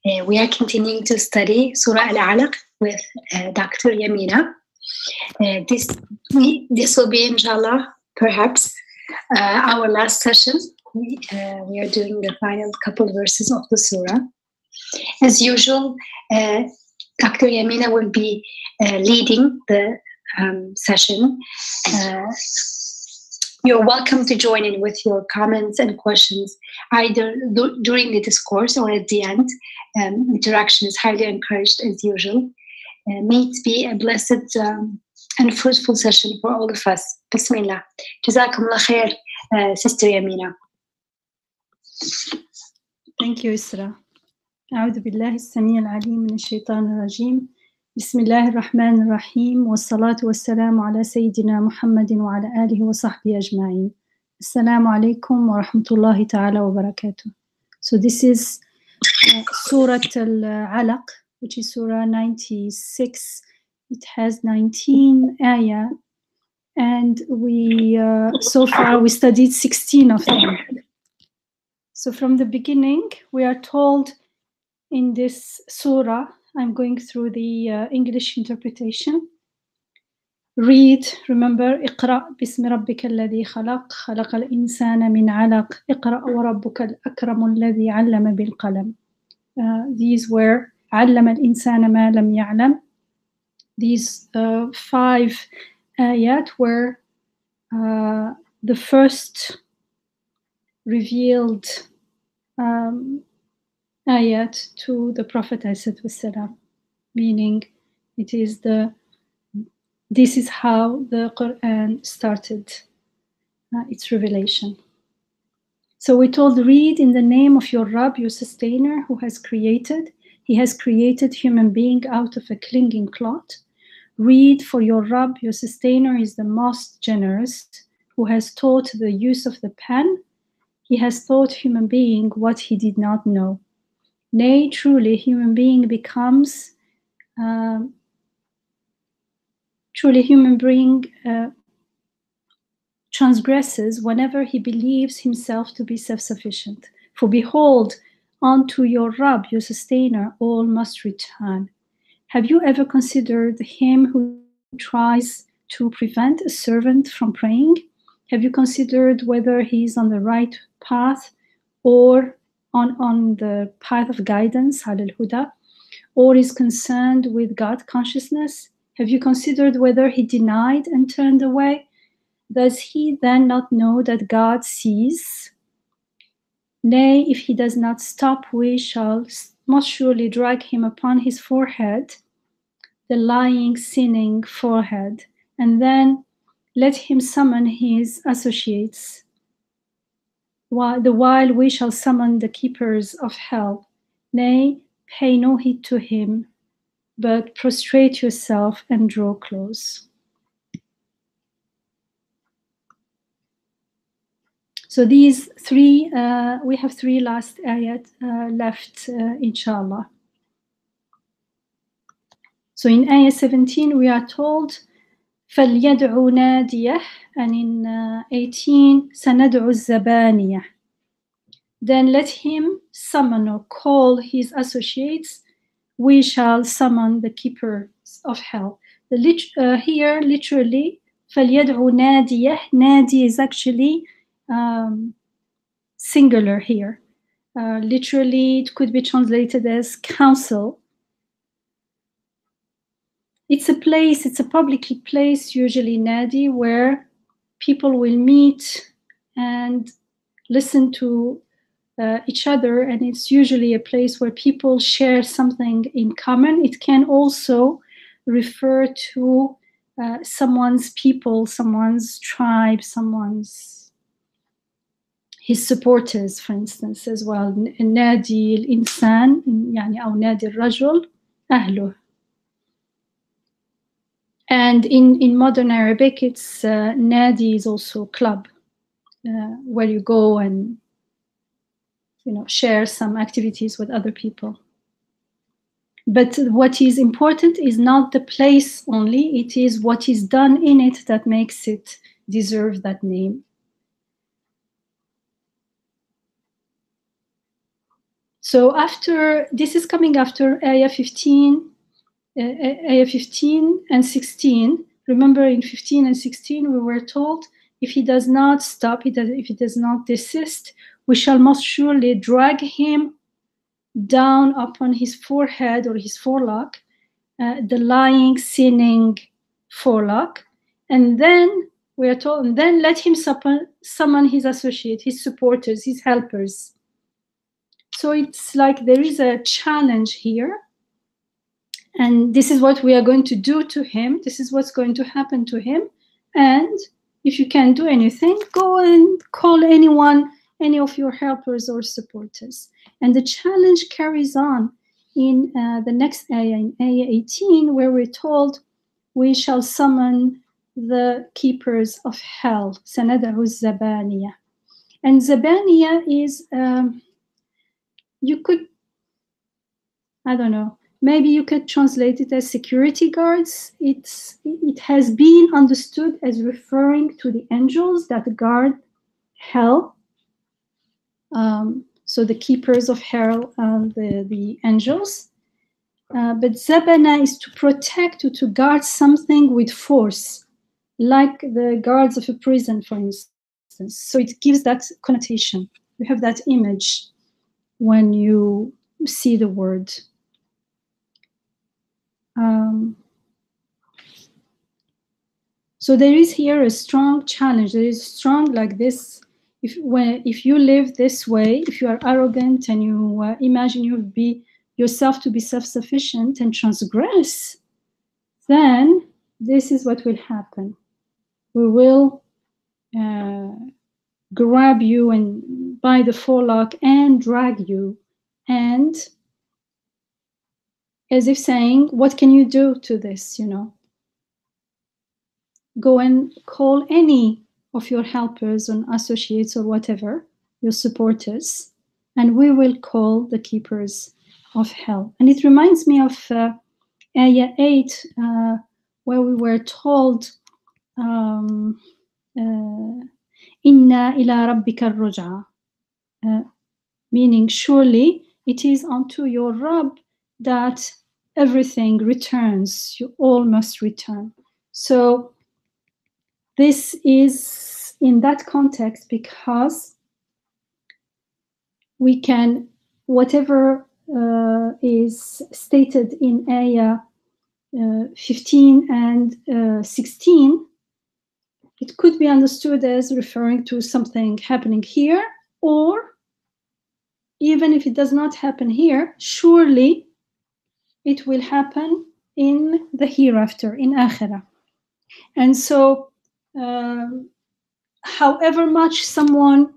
We are continuing to study Surah Al-Alaq with Dr. Yamina. This will be, inshallah, perhaps our last session. We are doing the final couple verses of the surah. As usual, Dr. Yamina will be leading the session. You're welcome to join in with your comments and questions either during the discourse or at the end. Interaction is highly encouraged as usual. May it be a blessed and fruitful session for all of us. Bismillah. Jazakumullah khair, Sister Yamina. Thank you, Isra. أعوذ بالله السميع العليم من الشيطان الرجيم. بسم الله الرحمن الرحيم والصلاة والسلام على سيدنا محمد وعلى آله وصحبه أجمعين. السلام عليكم ورحمة الله تعالى وبركاته. So this is Surah Al-Alaq, which is Surah 96. It has 19 ayah, and we so far we studied 16 of them. So from the beginning, we are told in this surah, I'm going through the English interpretation. Read, remember, اقرأ باسم ربك الذي خلق خلق الإنسان من علق اقرأ وربك الأكرم الذي علم بالقلم. These were علم الإنسان ما لم يعلم. These 5 ayat were the first revealed ayat to the Prophet ﷺ, meaning this is how the Quran started its revelation. So we told, read in the name of your Rabb, your sustainer, who has created. He has created human being out of a clinging cloth. Read, for your Rabb, your sustainer, is the most generous, who has taught the use of the pen. He has taught human being what he did not know. Nay, truly, human being transgresses whenever he believes himself to be self-sufficient. For behold, unto your Rabb, your sustainer, all must return. Have you ever considered him who tries to prevent a servant from praying? Have you considered whether he is on the right path or on the path of guidance, al-huda, or is concerned with God consciousness? Have you considered whether he denied and turned away? Does he then not know that God sees? Nay, if he does not stop, we shall most surely drag him upon his forehead, the lying, sinning forehead, and then let him summon his associates, the while we shall summon the keepers of hell. Nay, pay no heed to him, but prostrate yourself and draw close. So these 3, we have 3 last ayat left, inshallah. So in ayah 17, we are told, فَلْيَدْعُ نَادِيَهُ, and in 18, سَنَدْعُ الزَّبَانِيَةَ. Then let him summon or call his associates. We shall summon the keepers of hell. Here, literally, فَلْيَدْعُ نَادِيَهُ. Nadi is actually singular here. Literally, it could be translated as council. It's a place, it's a public place, usually Nadi, where people will meet and listen to each other, and it's usually a place where people share something in common. It can also refer to someone's people, someone's tribe, his supporters, for instance, as well. نادي الإنسان يعني أو نادي الرجل أهله. And in modern Arabic, it's nadi is also club, where you go and share some activities with other people. But what is important is not the place only; it is what is done in it that makes it deserve that name. So after, this is coming after Ayah 15, Ayah 15 and 16. Remember, in 15 and 16, we were told, if he does not stop, if he does not desist, we shall most surely drag him down upon his forehead or his forelock, the lying, sinning forelock, and then we are told, and then let him summon his associates, his supporters, his helpers. So it's like there is a challenge here, and this is what we are going to do to him. This is what's going to happen to him. And if you can't do anything, go and call anyone, any of your helpers or supporters. And the challenge carries on in the next ayah, in ayah 18, where we're told, we shall summon the keepers of hell. Sanadahu Zabaniya. And Zabaniya is, you could, I don't know, maybe you could translate it as security guards. It has been understood as referring to the angels that guard hell. So the keepers of hell are the angels. But Zabana is to protect or to guard something with force, like the guards of a prison, for instance. So it gives that connotation. You have that image when you see the word. So there is here a strong challenge. There is strong, like this, if you live this way, if you are arrogant and you imagine you be yourself to be self-sufficient and transgress, then this is what will happen. We will grab you and by the forelock and drag you, and as if saying, what can you do to this, you know? Go and call any of your helpers and associates or whatever, your supporters, and we will call the keepers of hell. And it reminds me of Ayah 8, where we were told, Inna ila rabbika ruj'a, meaning surely it is unto your Rabb that everything returns. You all must return. So this is in that context because we can, whatever is stated in Ayah 15 and 16, it could be understood as referring to something happening here, or even if it does not happen here, surely it will happen in the hereafter, in Akhirah. And so, however much someone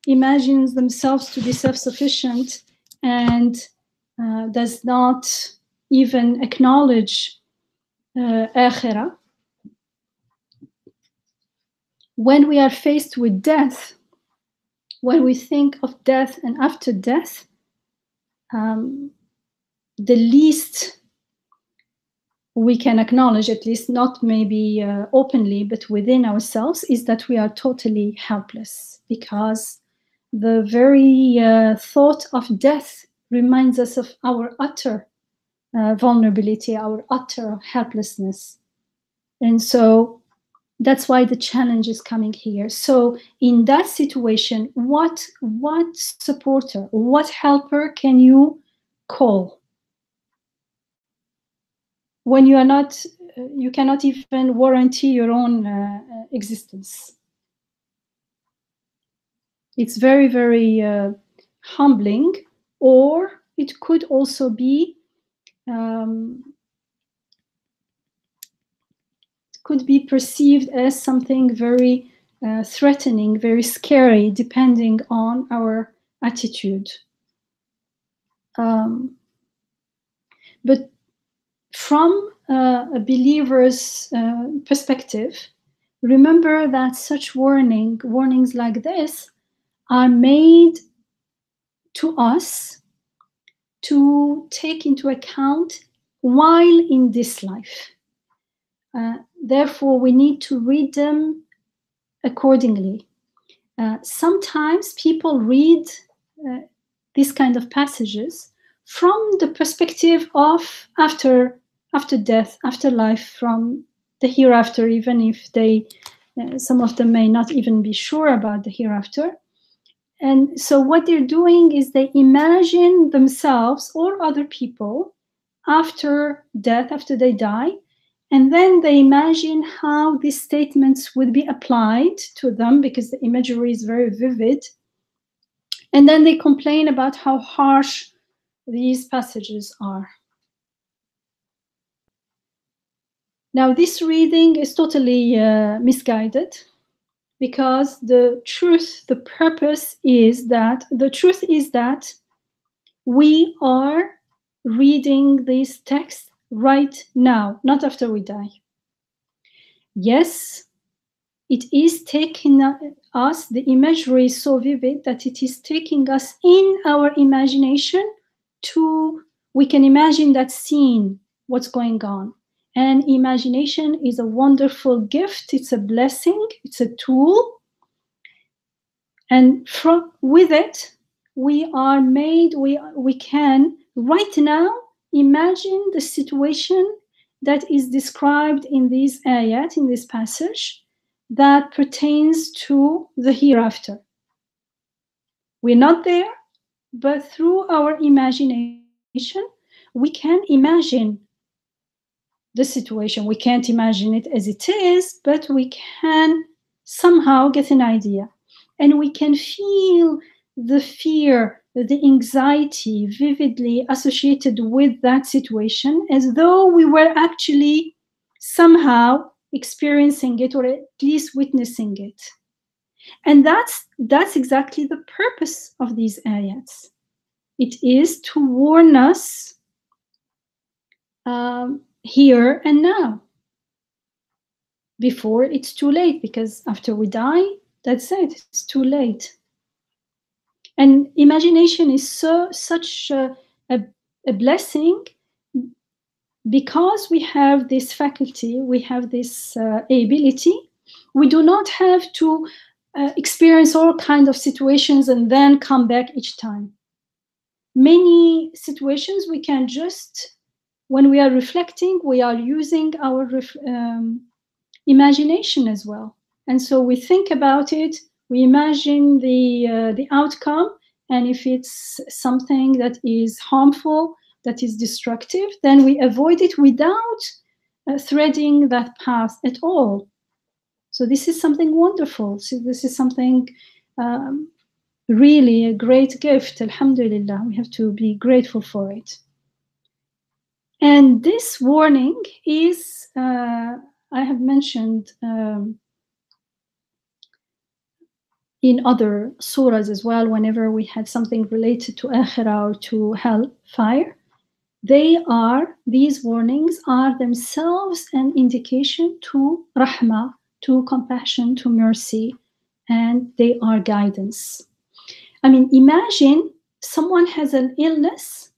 imagines themselves to be self-sufficient and does not even acknowledge Akhirah, when we are faced with death, when we think of death and after death, the least we can acknowledge, at least not maybe openly, but within ourselves, is that we are totally helpless, because the very thought of death reminds us of our utter vulnerability, our utter helplessness. And so that's why the challenge is coming here. So in that situation, what supporter, what helper can you call? When you are not, you cannot even warranty your own existence. It's very, very humbling, or it could also be perceived as something very threatening, very scary, depending on our attitude. But from a believer's perspective, remember that such warnings like this are made to us to take into account while in this life. Therefore, we need to read them accordingly. Sometimes people read these kind of passages from the perspective of after death, after life, from the hereafter, even if they, some of them may not even be sure about the hereafter. And so what they're doing is they imagine themselves or other people after death, after they die, and then they imagine how these statements would be applied to them because the imagery is very vivid. And then they complain about how harsh these passages are. Now, this reading is totally misguided, because the truth, the purpose is that, the truth is that we are reading this text right now, not after we die. Yes, it is taking us, the imagery is so vivid that it is taking us in our imagination to, we can imagine that scene, what's going on. And imagination is a wonderful gift, it's a blessing, it's a tool. And with it, we are made, we can right now imagine the situation that is described in these ayat, in this passage, that pertains to the hereafter. We're not there, but through our imagination, we can imagine the situation. We can't imagine it as it is, but we can somehow get an idea. And we can feel the fear, the anxiety vividly associated with that situation, as though we were actually somehow experiencing it, or at least witnessing it. And that's exactly the purpose of these ayats. It is to warn us here and now, before it's too late, because after we die, that's it, it's too late. And imagination is such a blessing, because we have this faculty, we have this ability. We do not have to experience all kinds of situations and then come back each time. Many situations we can just, when we are reflecting, we are using our imagination as well. And so we think about it, we imagine the outcome, and if it's something that is harmful, that is destructive, then we avoid it without threading that path at all. So this is something wonderful. So this is something really a great gift, alhamdulillah. We have to be grateful for it. And this warning is, I have mentioned in other surahs as well, whenever we had something related to akhirah or to hellfire, these warnings are themselves an indication to rahmah, to compassion, to mercy, and they are guidance. I mean, imagine someone has an illness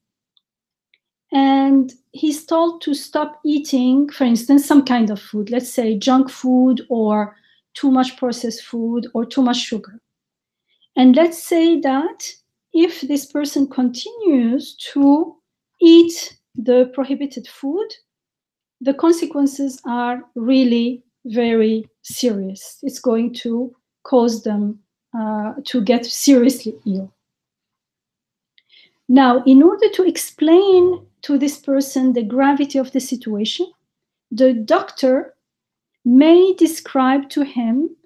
and he's told to stop eating, for instance, some kind of food, let's say junk food or too much processed food or too much sugar. And let's say that if this person continues to eat the prohibited food, the consequences are really very serious. It's going to cause them to get seriously ill. Now, in order to explain to this person the gravity of the situation, the doctor may describe to him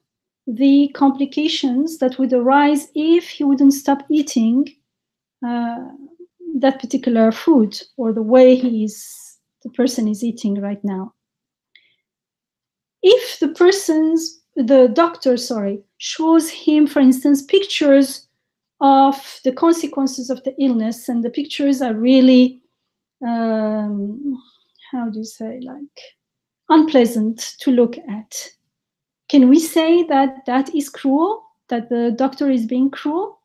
the complications that would arise if he wouldn't stop eating that particular food, or the way the person is eating right now. If the doctor shows him, for instance, pictures of the consequences of the illness, and the pictures are really, how do you say, like unpleasant to look at, can we say that that is cruel, that the doctor is being cruel?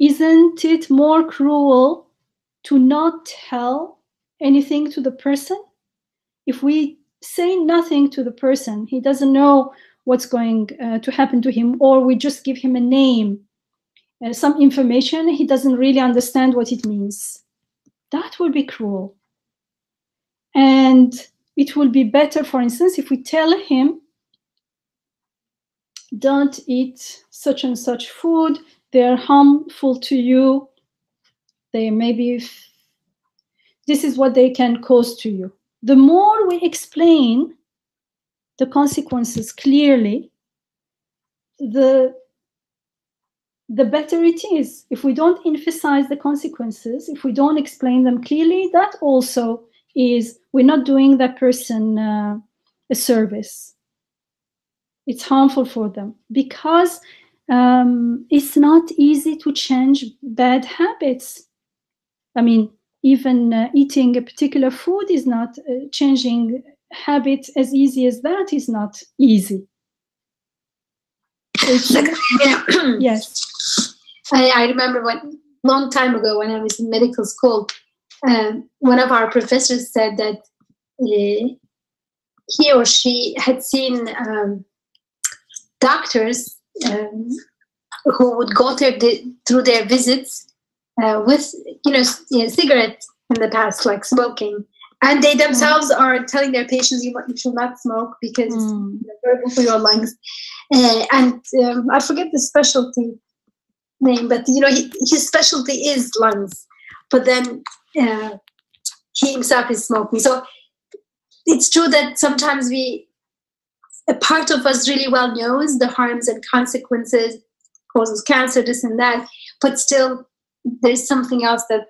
Isn't it more cruel to not tell anything to the person? If we say nothing to the person, he doesn't know what's going to happen to him, or we just give him a name, some information, he doesn't really understand what it means. That would be cruel. And it will be better, for instance, if we tell him, don't eat such and such food, they're harmful to you, they maybe, this is what they can cause to you. The more we explain the consequences clearly, the better it is. If we don't emphasize the consequences, if we don't explain them clearly, that also is, we're not doing that person a service. It's harmful for them, because it's not easy to change bad habits. I mean, even eating a particular food is not, changing habits as easy as that is not easy. Yes. I remember long time ago when I was in medical school, one of our professors said that he or she had seen doctors who would go through their visits with cigarettes in the past, like smoking, and they themselves are telling their patients, you should not smoke because it's terrible for your lungs. And I forget the specialty name, but his specialty is lungs, but then he himself is smoking. So it's true that sometimes a part of us really well knows the harms and consequences, causes cancer, this and that, but still there's something else that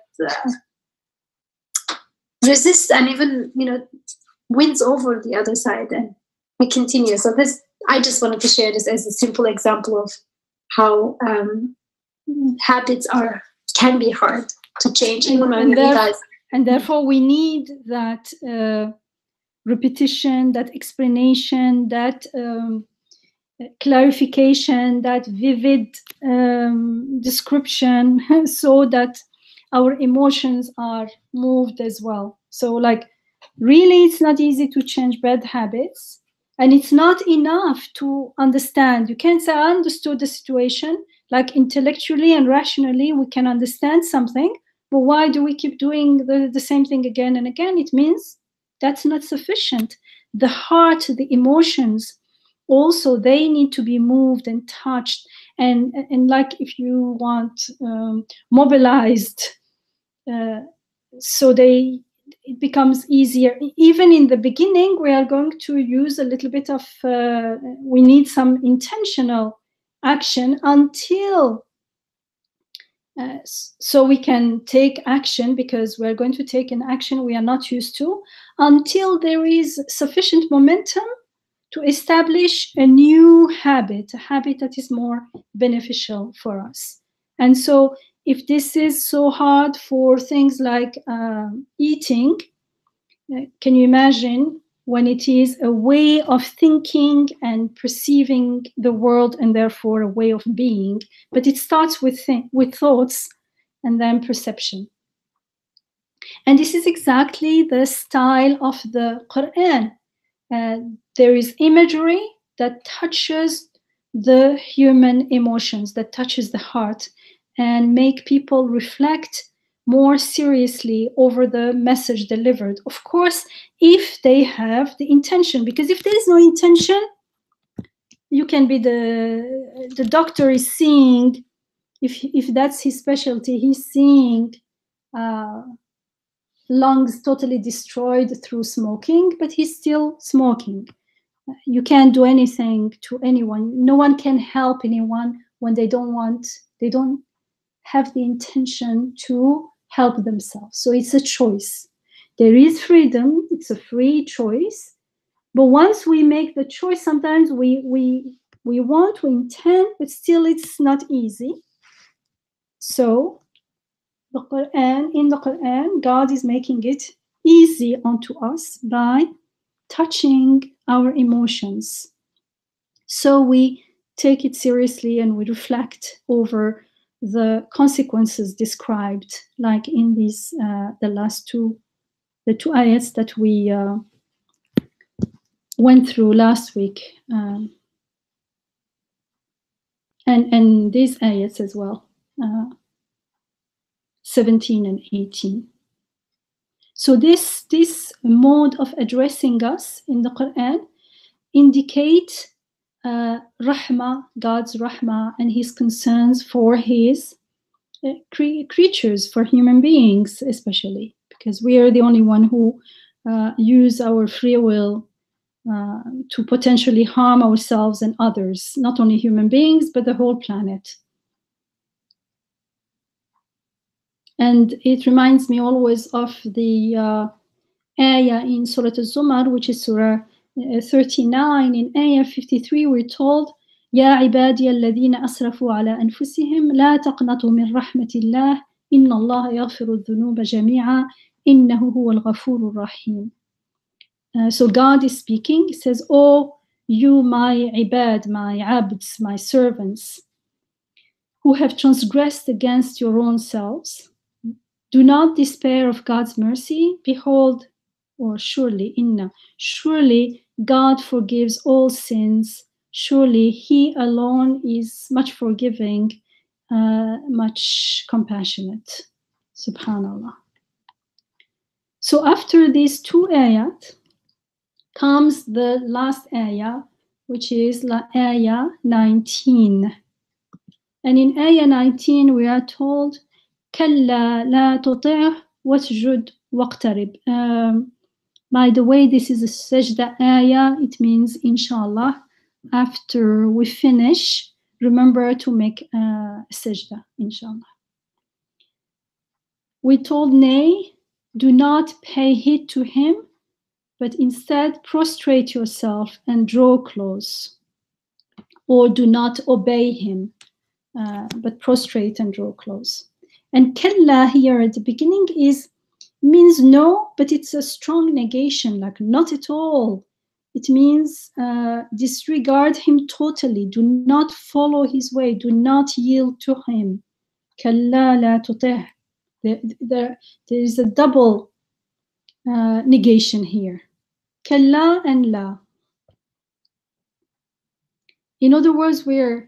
resists and even wins over the other side, and we continue. So I just wanted to share this as a simple example of how habits can be hard to change, even when we realize. And therefore we need that repetition, that explanation, that clarification, that vivid description, so that our emotions are moved as well. So like, really, it's not easy to change bad habits, and it's not enough to understand. You can't say, I understood the situation. Like, intellectually and rationally, we can understand something, but why do we keep doing the same thing again and again? It means that's not sufficient. The heart, the emotions, also, they need to be moved and touched, and like, if you want, mobilized, so it becomes easier. Even in the beginning, we are going to use a little bit of, we need some intentional action until, so we can take action, because we're going to take an action we are not used to, until there is sufficient momentum to establish a new habit, a habit that is more beneficial for us. And so if this is so hard for things like eating, can you imagine when it is a way of thinking and perceiving the world, and therefore a way of being? But it starts with thoughts and then perception. And this is exactly the style of the Quran. There is imagery that touches the human emotions, that touches the heart, and make people reflect more seriously over the message delivered. Of course, if they have the intention, because if there is no intention, you can be the doctor is seeing, if that's his specialty, he's seeing lungs totally destroyed through smoking, but he's still smoking. You can't do anything to anyone. No one can help anyone when they don't have the intention to help themselves. So it's a choice. There is freedom. It's a free choice. But once we make the choice, sometimes we want, we intend, but still it's not easy. So in the Quran, God is making it easy onto us by touching our emotions. So we take it seriously and we reflect over the consequences described, like in these the two ayats that we went through last week, and these ayats as well. 17 and 18. So this mode of addressing us in the Quran indicate rahmah, God's rahmah, and His concerns for His creatures, for human beings especially, because we are the only one who use our free will to potentially harm ourselves and others, not only human beings, but the whole planet. And it reminds me always of the ayah in Surah Al-Zumar, which is Surah 39. In ayah 53, we're told, يا عبادي الذين أسرفوا على أنفسهم لا تقنطوا من رحمة الله إن الله يغفر الذنوب جميعا إنه هو الغفور الرحيم. So God is speaking. He says, "Oh, you, my ibad, my abds, my servants, who have transgressed against your own selves, do not despair of God's mercy. Behold, or surely, surely God forgives all sins. Surely He alone is much forgiving, much compassionate." Subhanallah. So after these two ayat comes the last ayah, which is ayah 19. And in ayah 19 we are told, كلا لا تطعه واسجد واقترب. By the way, this is a sajda ayah. It means, inshallah, after we finish, remember to make sajda, inshallah. We told, nay, do not pay heed to him, but instead prostrate yourself and draw close. Or do not obey him, but prostrate and draw close. And kalla here at the beginning means no, but it's a strong negation, like not at all. It means disregard him totally. Do not follow his way. Do not yield to him. Kalla la tutih. There is a double negation here. Kalla and la. In other words,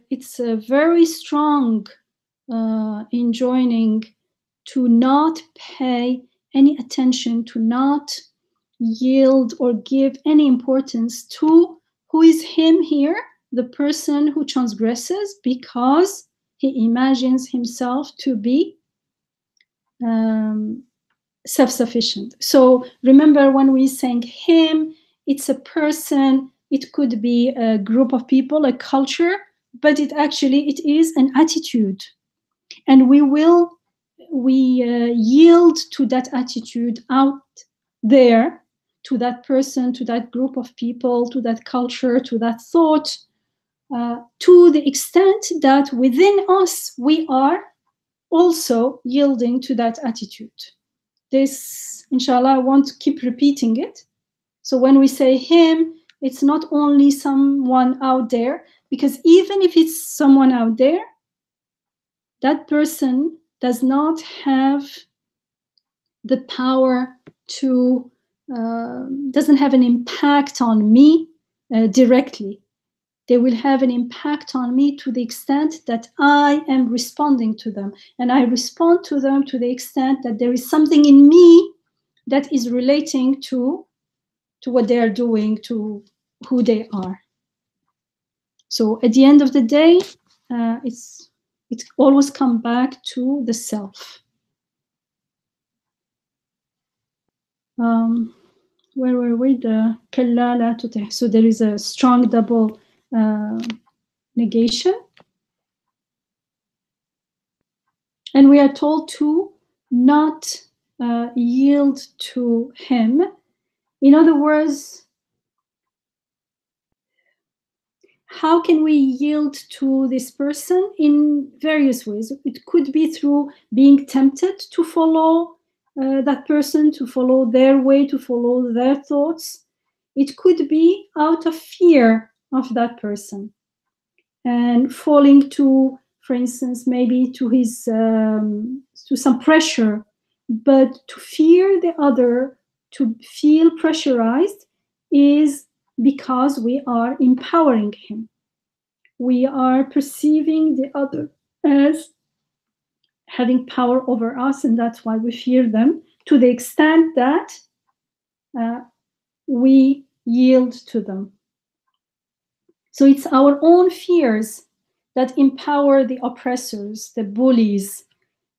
it's a very strong enjoining to not pay any attention, to not yield or give any importance to who is him here, the person who transgresses, because he imagines himself to be self-sufficient. So remember, when we saying him, it's a person, it could be a group of people, a culture, but it is an attitude. And we yield to that attitude out there, to that person, to that group of people, to that culture, to that thought, to the extent that within us we are also yielding to that attitude. This, inshallah, I want to keep repeating it. So when we say him, it's not only someone out there, because even if it's someone out there, that person does not have the power to, doesn't have an impact on me directly. They will have an impact on me to the extent that I am responding to them. And I respond to them to the extent that there is something in me that is relating to what they are doing, to who they are. So at the end of the day, it always comes back to the self. Where were we? The kalla la tutih. So there is a strong double negation. And we are told to not yield to him. In other words, how can we yield to this person? In various ways. It could be through being tempted to follow that person, to follow their way, to follow their thoughts. It could be out of fear of that person and falling to, for instance, maybe to his to some pressure. But to fear the other, to feel pressurized, is because we are empowering him. We are perceiving the other as having power over us, and that's why we fear them, to the extent that we yield to them. So it's our own fears that empower the oppressors, the bullies,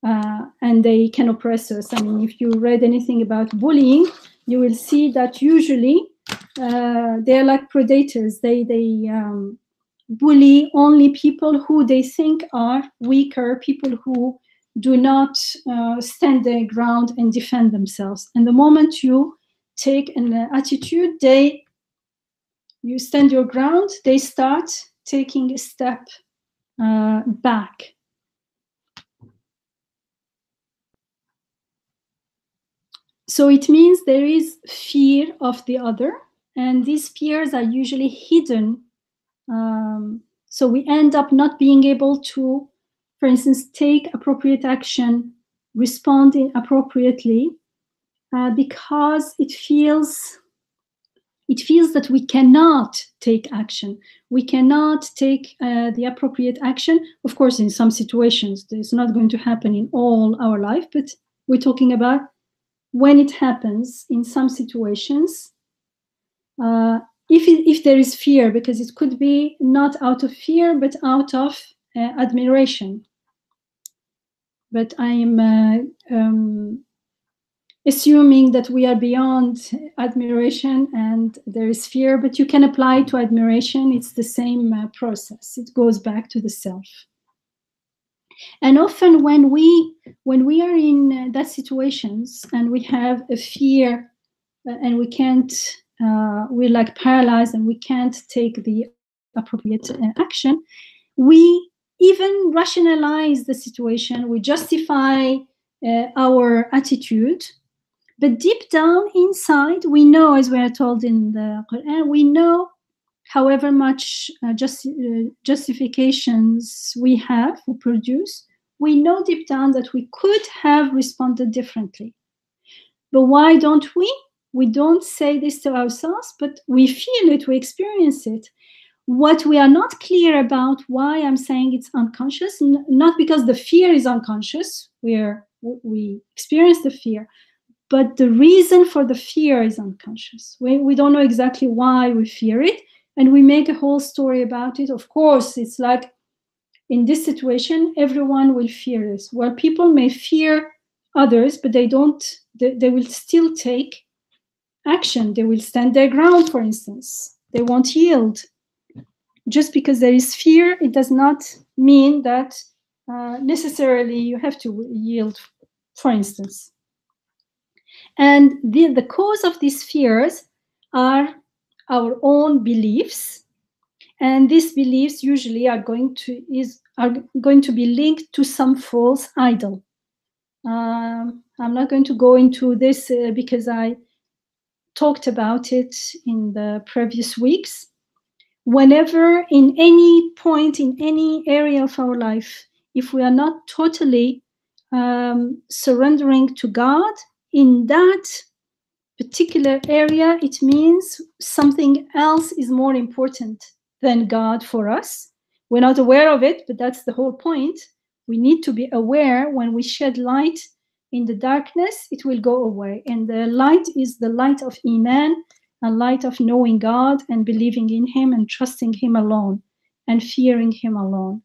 and they can oppress us. I mean, if you read anything about bullying, you will see that usually they're like predators. They bully only people who they think are weaker, people who do not stand their ground and defend themselves. And the moment you take an attitude, you stand your ground, they start taking a step back. So it means there is fear of the other, and these fears are usually hidden. So we end up not being able to, for instance, take appropriate action, respond appropriately, because it feels that we cannot take action. We cannot take the appropriate action. Of course, in some situations, it's not going to happen in all our life, but we're talking about when it happens in some situations, if there is fear, because it could be not out of fear, but out of admiration. But I am assuming that we are beyond admiration and there is fear, but you can apply to admiration. It's the same process. It goes back to the self. And often when we are in that situations and we have a fear and we can't, we're like paralyzed and we can't take the appropriate action, we even rationalize the situation, we justify our attitude, but deep down inside, we know, as we are told in the Quran, we know however much justifications we produce, we know deep down that we could have responded differently. But why don't we? We don't say this to ourselves, but we feel it, we experience it. What we are not clear about, why I'm saying it's unconscious, not because the fear is unconscious, we experience the fear, but the reason for the fear is unconscious. We don't know exactly why we fear it, and we make a whole story about it. Of course, it's like in this situation, everyone will fear this. Well, people may fear others, but they will still take action. They will stand their ground, for instance. They won't yield. Just because there is fear, it does not mean that necessarily you have to yield, for instance. And the cause of these fears are our own beliefs. And these beliefs usually are going to be linked to some false idol. I'm not going to go into this because I talked about it in the previous weeks. Whenever in any point, in any area of our life, if we are not totally surrendering to God in that particular area, it means something else is more important than God for us. We're not aware of it, but that's the whole point. We need to be aware when we shed light in the darkness, it will go away. And the light is the light of Iman, a light of knowing God and believing in Him and trusting Him alone and fearing Him alone,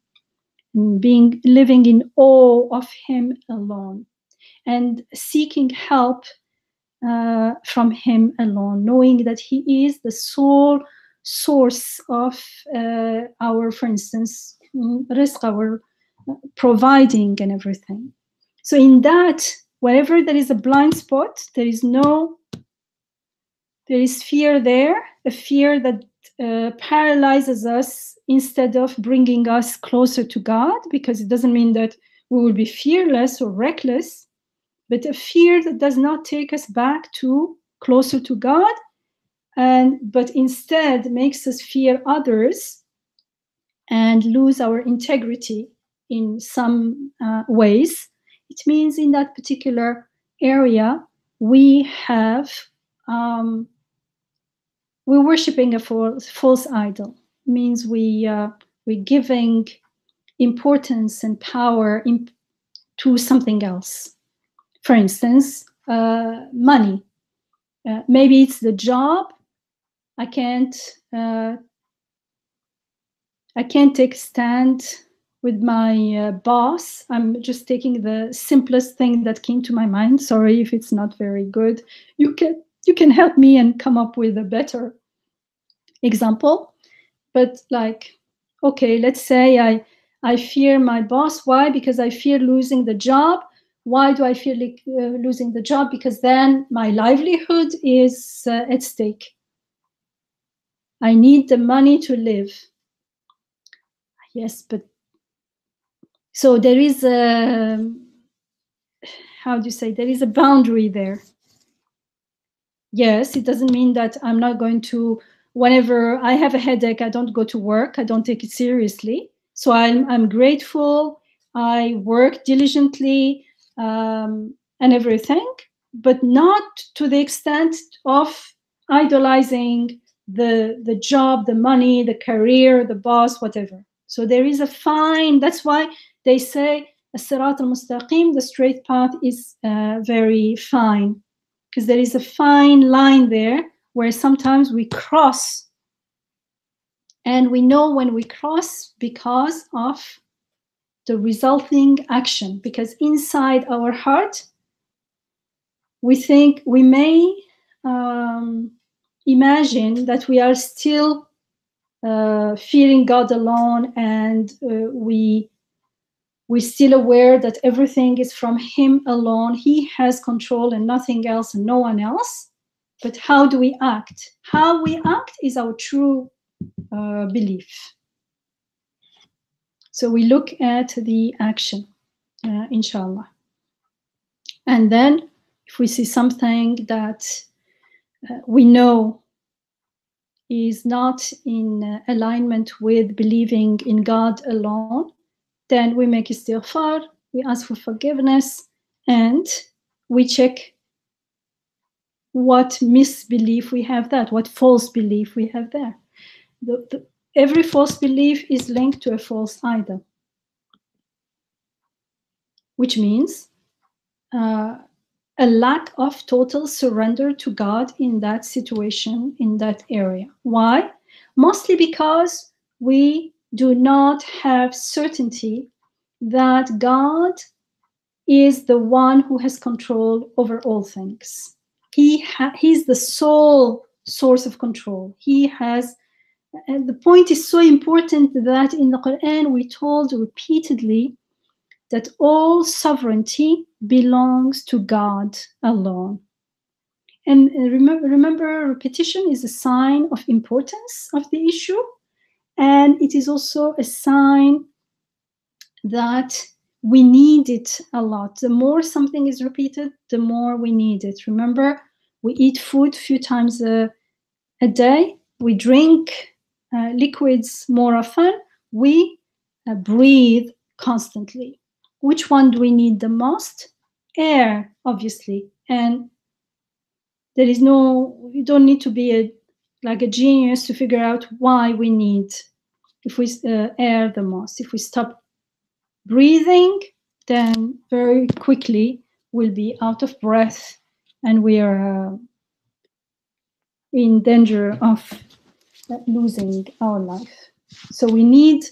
and living in awe of Him alone and seeking help from Him alone, knowing that He is the sole source of our, for instance, rizq, our providing and everything. So in that, wherever there is a blind spot, there is fear there, a fear that paralyzes us instead of bringing us closer to God, because it doesn't mean that we will be fearless or reckless, but a fear that does not take us back to closer to God, but instead makes us fear others and lose our integrity in some ways. It means in that particular area we're worshiping a false idol. It means we're giving importance and power to something else. For instance, money. Maybe it's the job. I can't take a stand with my boss. I'm just taking the simplest thing that came to my mind. Sorry if it's not very good. You can help me and come up with a better example. But like, okay, let's say I fear my boss. Why? Because I fear losing the job. Why do I fear losing the job? Because then my livelihood is at stake. I need the money to live. Yes, but so there is a, how do you say, there is a boundary there. Yes, it doesn't mean that I'm not going to, whenever I have a headache, I don't go to work. I don't take it seriously. So I'm grateful. I work diligently and everything, but not to the extent of idolizing the job, the money, the career, the boss, whatever. So there is a fine. That's why they say as-sirat al-mustaqim, the straight path, is very fine, because there is a fine line there where sometimes we cross, and we know when we cross because of the resulting action. Because inside our heart, we think, we may imagine that we are still fearing God alone, and we're still aware that everything is from Him alone. He has control and nothing else and no one else. But how do we act? How we act is our true belief. So we look at the action, inshallah. And then if we see something that we know is not in alignment with believing in God alone, then we make istighfar, we ask for forgiveness, and we check what misbelief we have that, what false belief we have there. Every false belief is linked to a false idol, which means a lack of total surrender to God in that situation, in that area. Why? Mostly because we do not have certainty that God is the one who has control over all things. He's the sole source of control. He has, and the point is so important that in the Quran we told repeatedly that all sovereignty belongs to God alone. And remember, repetition is a sign of importance of the issue, and it is also a sign that we need it a lot. The more something is repeated, the more we need it. Remember, we eat food a few times a day, we drink liquids more often, we breathe constantly. Which one do we need the most? Air, obviously. And there is no, you don't need to be like a genius to figure out why we need, if we air the most. If we stop breathing, then very quickly we'll be out of breath and we are in danger of losing our life. So we need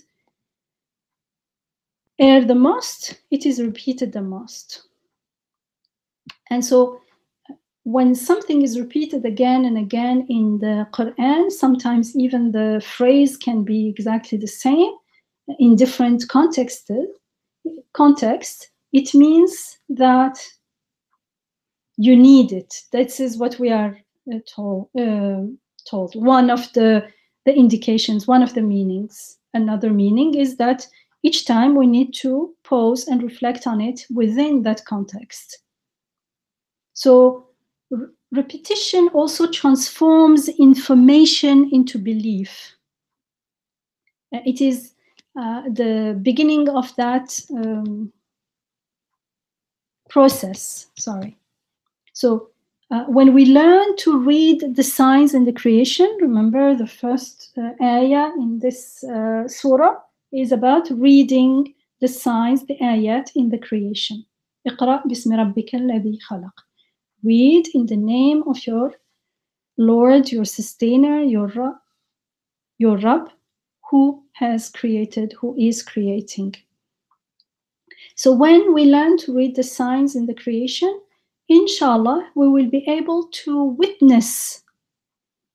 air the most, it is repeated the most. And so when something is repeated again and again in the Quran, sometimes even the phrase can be exactly the same in different contexts, it means that you need it. This is what we are told. One of the indications, one of the meanings. Another meaning is that each time we need to pause and reflect on it within that context. So repetition also transforms information into belief. It is the beginning of that process. So when we learn to read the signs in the creation, remember the first ayah in this surah is about reading the signs, the ayat in the creation. اقرأ باسم ربك الذي خلق. Read in the name of your Lord, your sustainer, your Rabb, who has created, who is creating. So when we learn to read the signs in the creation, inshallah, we will be able to witness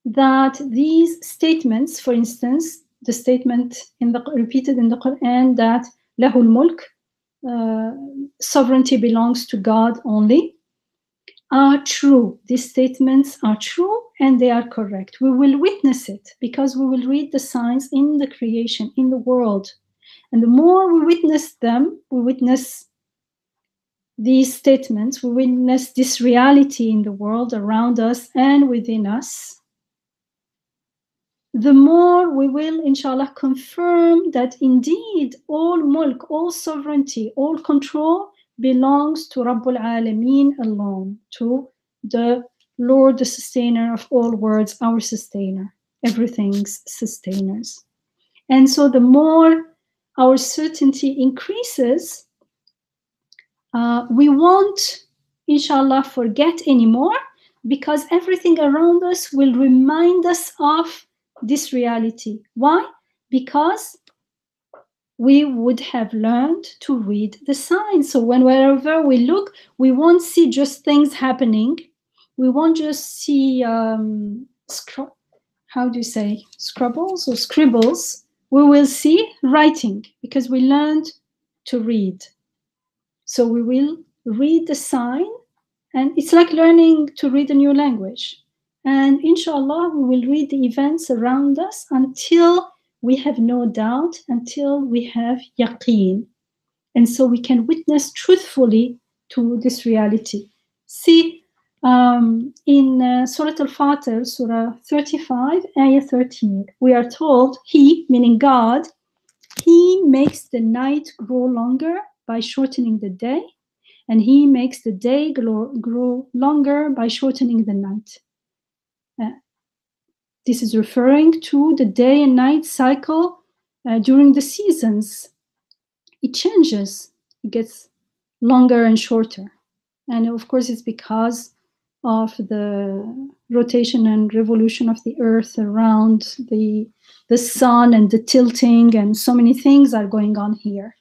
that these statements, for instance, the statement repeated in the Quran that Lahul Mulk, sovereignty belongs to God only, are true. These statements are true and they are correct. We will witness it because we will read the signs in the creation, in the world. And the more we witness them, we witness these statements, we witness this reality in the world around us and within us, the more we will, inshallah, confirm that indeed all mulk, all sovereignty, all control belongs to Rabbul Alameen alone, to the Lord, the sustainer of all worlds, our sustainer, everything's sustainers. And so the more our certainty increases, we won't, inshallah, forget anymore, because everything around us will remind us of this reality. Why? Because we would have learned to read the signs. So wherever we look, we won't see just things happening. We won't just see scribbles or scribbles. We will see writing because we learned to read. So we will read the sign, and it's like learning to read a new language. And inshallah, we will read the events around us until we have no doubt, until we have yaqeen. And so we can witness truthfully to this reality. See, in Surah Al-Fatir, Surah 35, Ayah 13, we are told, He, meaning God, He makes the night grow longer by shortening the day, and He makes the day grow longer by shortening the night. This is referring to the day and night cycle during the seasons. It changes, it gets longer and shorter. And of course, it's because of the rotation and revolution of the earth around the sun and the tilting, and so many things are going on here.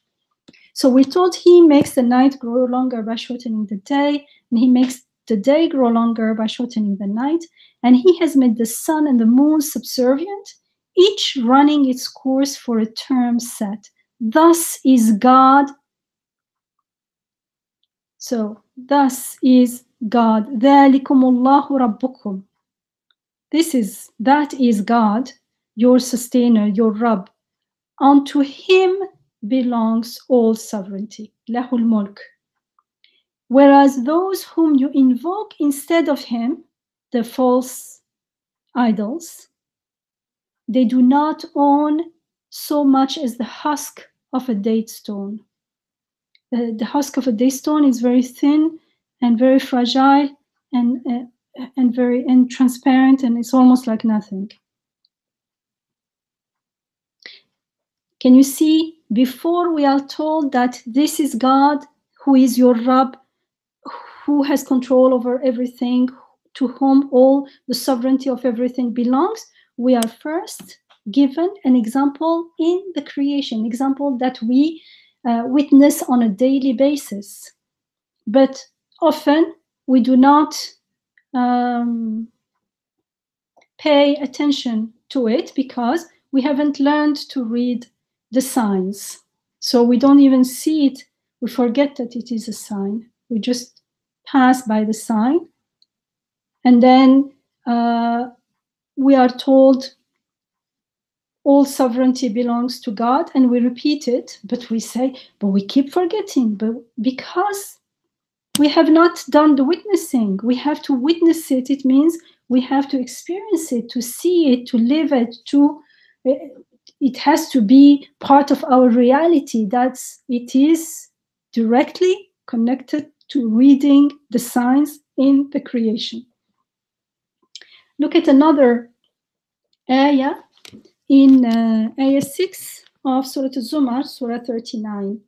So we're told He makes the night grow longer by shortening the day, and He makes the day grow longer by shortening the night, and He has made the sun and the moon subservient, each running its course for a term set. Thus is God. So, thus is God. ذَلِكُمُ اللَّهُ رَبُّكُمْ. That is God, your sustainer, your Rabb. Unto Him belongs all sovereignty. Lahul Mulk. Whereas those whom you invoke instead of Him, the false idols, they do not own so much as the husk of a date stone. The husk of a date stone is very thin and very fragile and very transparent, and it's almost like nothing. Can you see? Before we are told that this is God, who is your Rabb, who has control over everything, to whom all the sovereignty of everything belongs, we are first given an example in the creation, example that we witness on a daily basis. But often we do not pay attention to it because we haven't learned to read the signs. So we don't even see it. We forget that it is a sign. We just pass by the sign. And then we are told all sovereignty belongs to God, and we repeat it, but we say, but we keep forgetting, but because we have not done the witnessing. We have to witness it. It means we have to experience it, to see it, to live it, it has to be part of our reality. It is directly connected to reading the signs in the creation. Look at another ayah in ayah 6 of Surah Al-Zumar, Surah 39.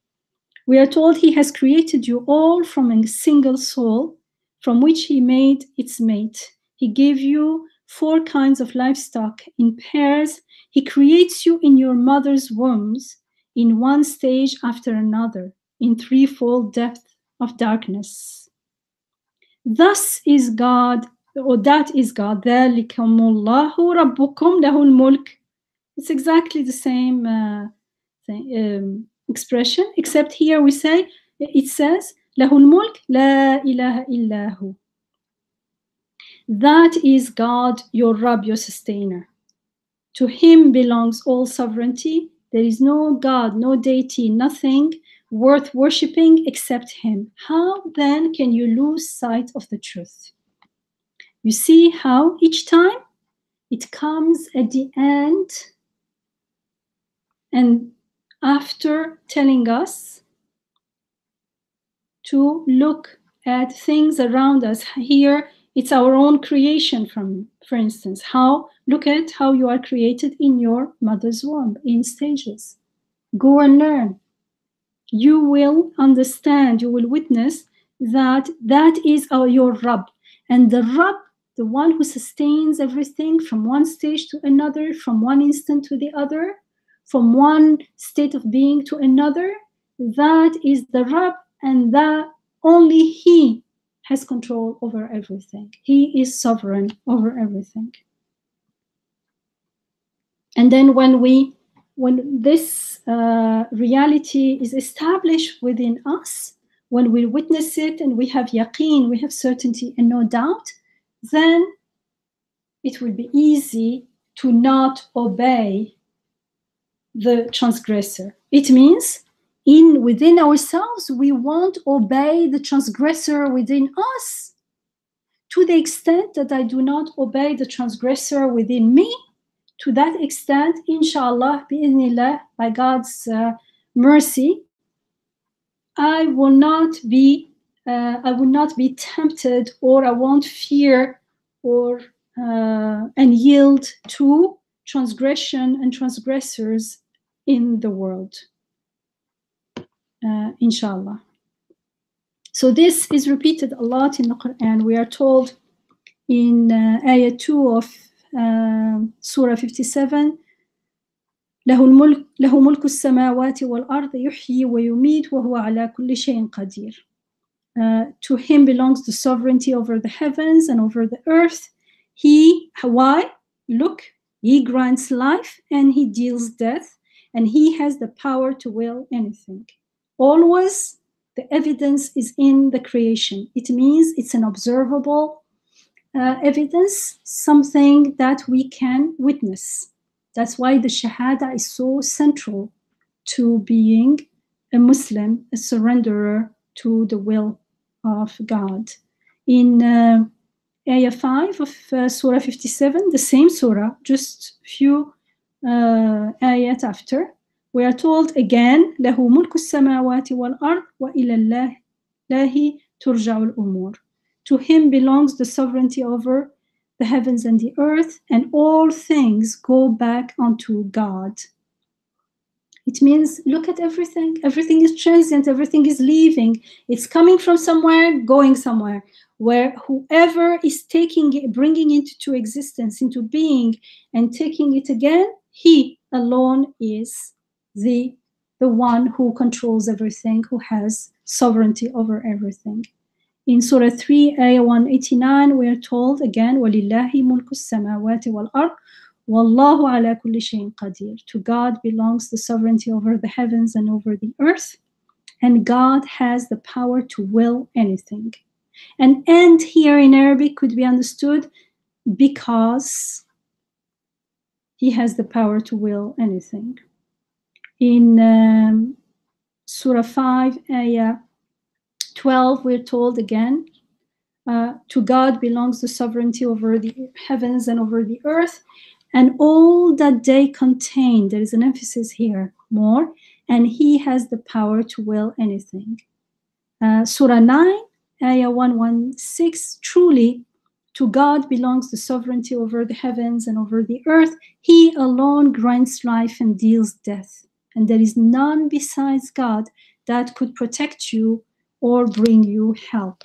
We are told He has created you all from a single soul, from which He made its mate. He gave you 4 kinds of livestock in pairs. He creates you in your mother's wombs, in one stage after another, in threefold depth of darkness. Thus is God, or that is God. ذَلِكَمُ اللَّهُ رَبُّكُمْ لَهُ الْمُلْكُ. It's exactly the same expression, except here it says لَهُ الْمُلْكُ لَا إِلَهَ إِلَّا هُ. That is God, your Rabb, your sustainer. To Him belongs all sovereignty. There is no God, no deity, nothing worth worshipping except Him. How then can you lose sight of the truth? You see how each time it comes at the end, and after telling us to look at things around us. Here, it's our own creation, for instance. Look at how you are created in your mother's womb, in stages. Go and learn. You will understand, you will witness that is your Rabb. And the Rabb, the one who sustains everything from one stage to another, from one instant to the other, from one state of being to another, that is the Rabb, and that only He has control over everything. He is sovereign over everything. And then when this reality is established within us, when we witness it and we have yaqeen, we have certainty and no doubt, then it will be easy to not obey the transgressor. It means within ourselves, we won't obey the transgressor within us. To the extent that I do not obey the transgressor within me, to that extent, inshallah, bi'idhnillah, by God's mercy, I will not be tempted, or I won't fear and yield to transgression and transgressors in the world, inshallah. So this is repeated a lot in the Quran. We are told in ayah 2 of Surah 57, له ملك السماوات والأرض يحيي ويميت وهو على كل شيء قدير. To Him belongs the sovereignty over the heavens and over the earth. Why? Look, He grants life and He deals death, and He has the power to will anything. Always the evidence is in the creation. It means it's an observable evidence, something that we can witness. That's why the Shahada is so central to being a Muslim, a surrenderer to the will of God. In ayah 5 of Surah 57, the same surah, just few ayat after, we are told again, له ملك السماوات والأرض وإلى الله ترجع الأمور. To Him belongs the sovereignty over the heavens and the earth, and all things go back onto God. It means, look at everything. Everything is transient. Everything is leaving. It's coming from somewhere, going somewhere. Where whoever is bringing it to existence, into being, and taking it again, He alone is the one who controls everything, who has sovereignty over everything. In Surah 3, Ayah 189, we are told again, وَلِلَّهِ مُلْكُ السَّمَاوَاتِ وَالْأَرْضِ وَاللَّهُ عَلَى كُلِّ شَيْءٍ قَدِيرٌ. To God belongs the sovereignty over the heavens and over the earth, and God has the power to will anything. And here in Arabic could be understood because He has the power to will anything. In Surah 5, Ayah 12, we're told again, to God belongs the sovereignty over the heavens and over the earth, and all that they contain. There is an emphasis here more, and He has the power to will anything. Surah 9, Ayah 116, truly to God belongs the sovereignty over the heavens and over the earth. He alone grants life and deals death, and there is none besides God that could protect you or bring you help.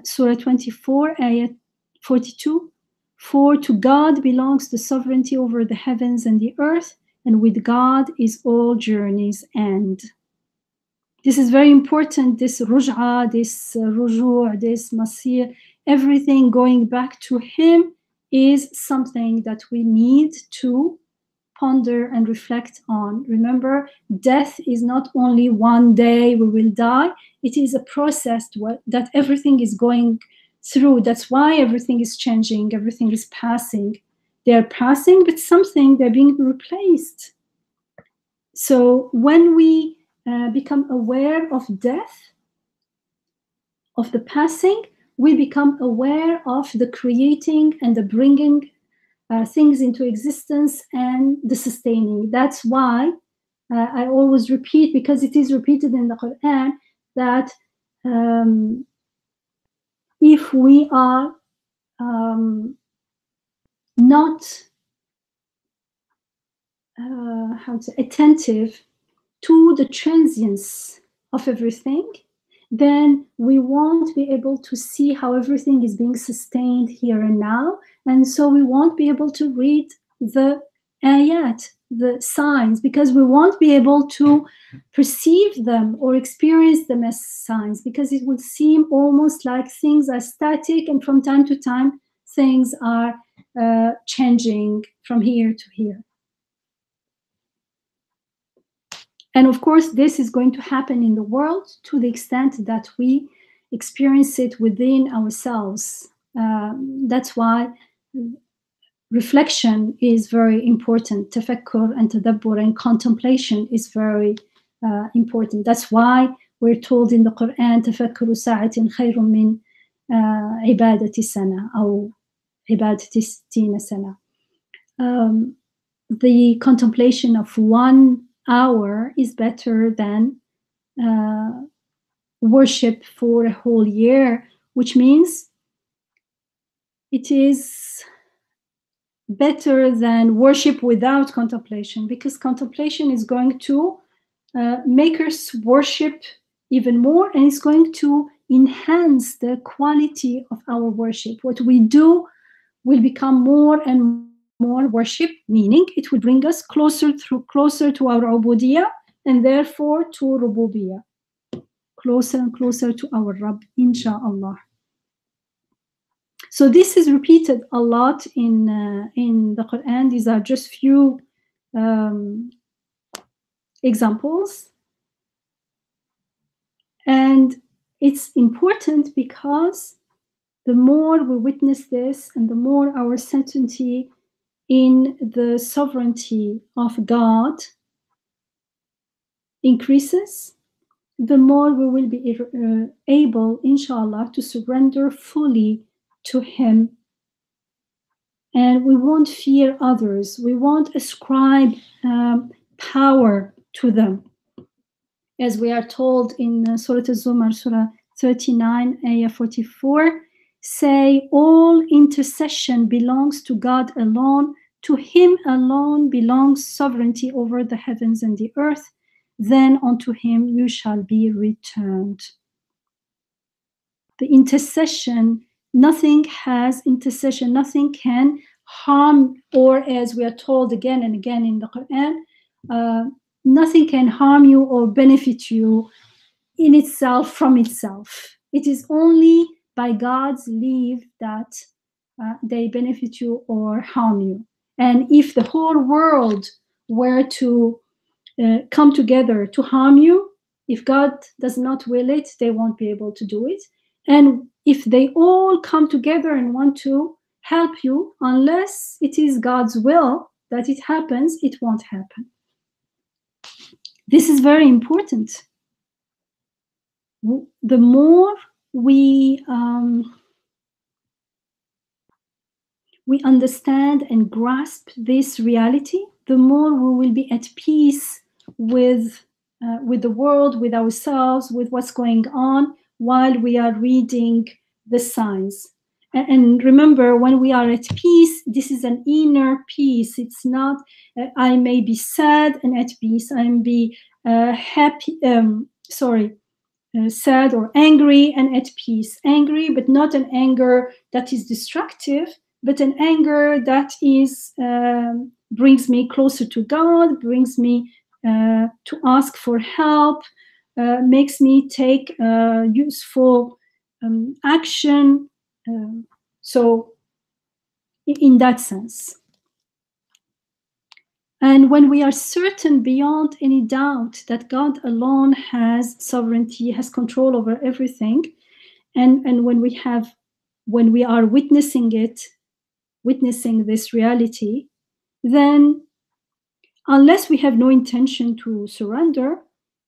Surah 24, ayat 42. For to God belongs the sovereignty over the heavens and the earth, and with God is all journeys end. This is very important, this ruj'a, this ruju', this masir, everything going back to Him is something that we need to ponder and reflect on. Remember, death is not only one day we will die, it is a process that everything is going through. That's why everything is changing, everything is passing. They're passing, but something, they're being replaced. So when we become aware of death, of the passing, we become aware of the creating and the bringing things into existence and the sustaining. That's why I always repeat, because it is repeated in the Quran, that if we are not attentive to the transience of everything, then we won't be able to see how everything is being sustained here and now. And so we won't be able to read the ayat, the signs, because we won't be able to perceive them or experience them as signs, because it will seem almost like things are static, and from time to time things are changing from here to here. And of course, this is going to happen in the world to the extent that we experience it within ourselves. That's why reflection is very important. Tafakkur and tadabbur and contemplation is very important. That's why we're told in the Quran, تفكر ساعة خير من عبادة سنة أو عبادة 60 سنة. The contemplation of 1 hour is better than worship for a whole year, which means it is better than worship without contemplation, because contemplation is going to make us worship even more, and it's going to enhance the quality of our worship. What we do will become more and more worship, meaning it will bring us closer to our ubudiyah, and therefore to rububiyah, closer and closer to our Rabb, insha'Allah. So this is repeated a lot in the Quran. These are just few examples, and it's important because the more we witness this, and the more our certainty in the sovereignty of God increases, the more we will be able, inshallah, to surrender fully to Him. And we won't fear others. We won't ascribe power to them. As we are told in Surah Az-Zumar, Surah 39, Ayah 44, say, all intercession belongs to God alone. To Him alone belongs sovereignty over the heavens and the earth. Then unto Him you shall be returned. The intercession, nothing has intercession, nothing can harm, or as we are told again and again in the Quran, nothing can harm you or benefit you in itself, from itself. It is only by God's leave that they benefit you or harm you. And if the whole world were to come together to harm you, if God does not will it, they won't be able to do it. And if they all come together and want to help you, unless it is God's will that it happens, it won't happen. This is very important. The more we understand and grasp this reality, the more we will be at peace with the world, with ourselves, with what's going on while we are reading the signs. And remember, when we are at peace, this is an inner peace. It's not, I may be sad and at peace. I may be sad or angry and at peace. Angry, but not an anger that is destructive, but an anger that is brings me closer to God, brings me to ask for help, makes me take useful action. So in that sense. And when we are certain beyond any doubt that God alone has sovereignty, has control over everything, and when we are witnessing this reality, then unless we have no intention to surrender,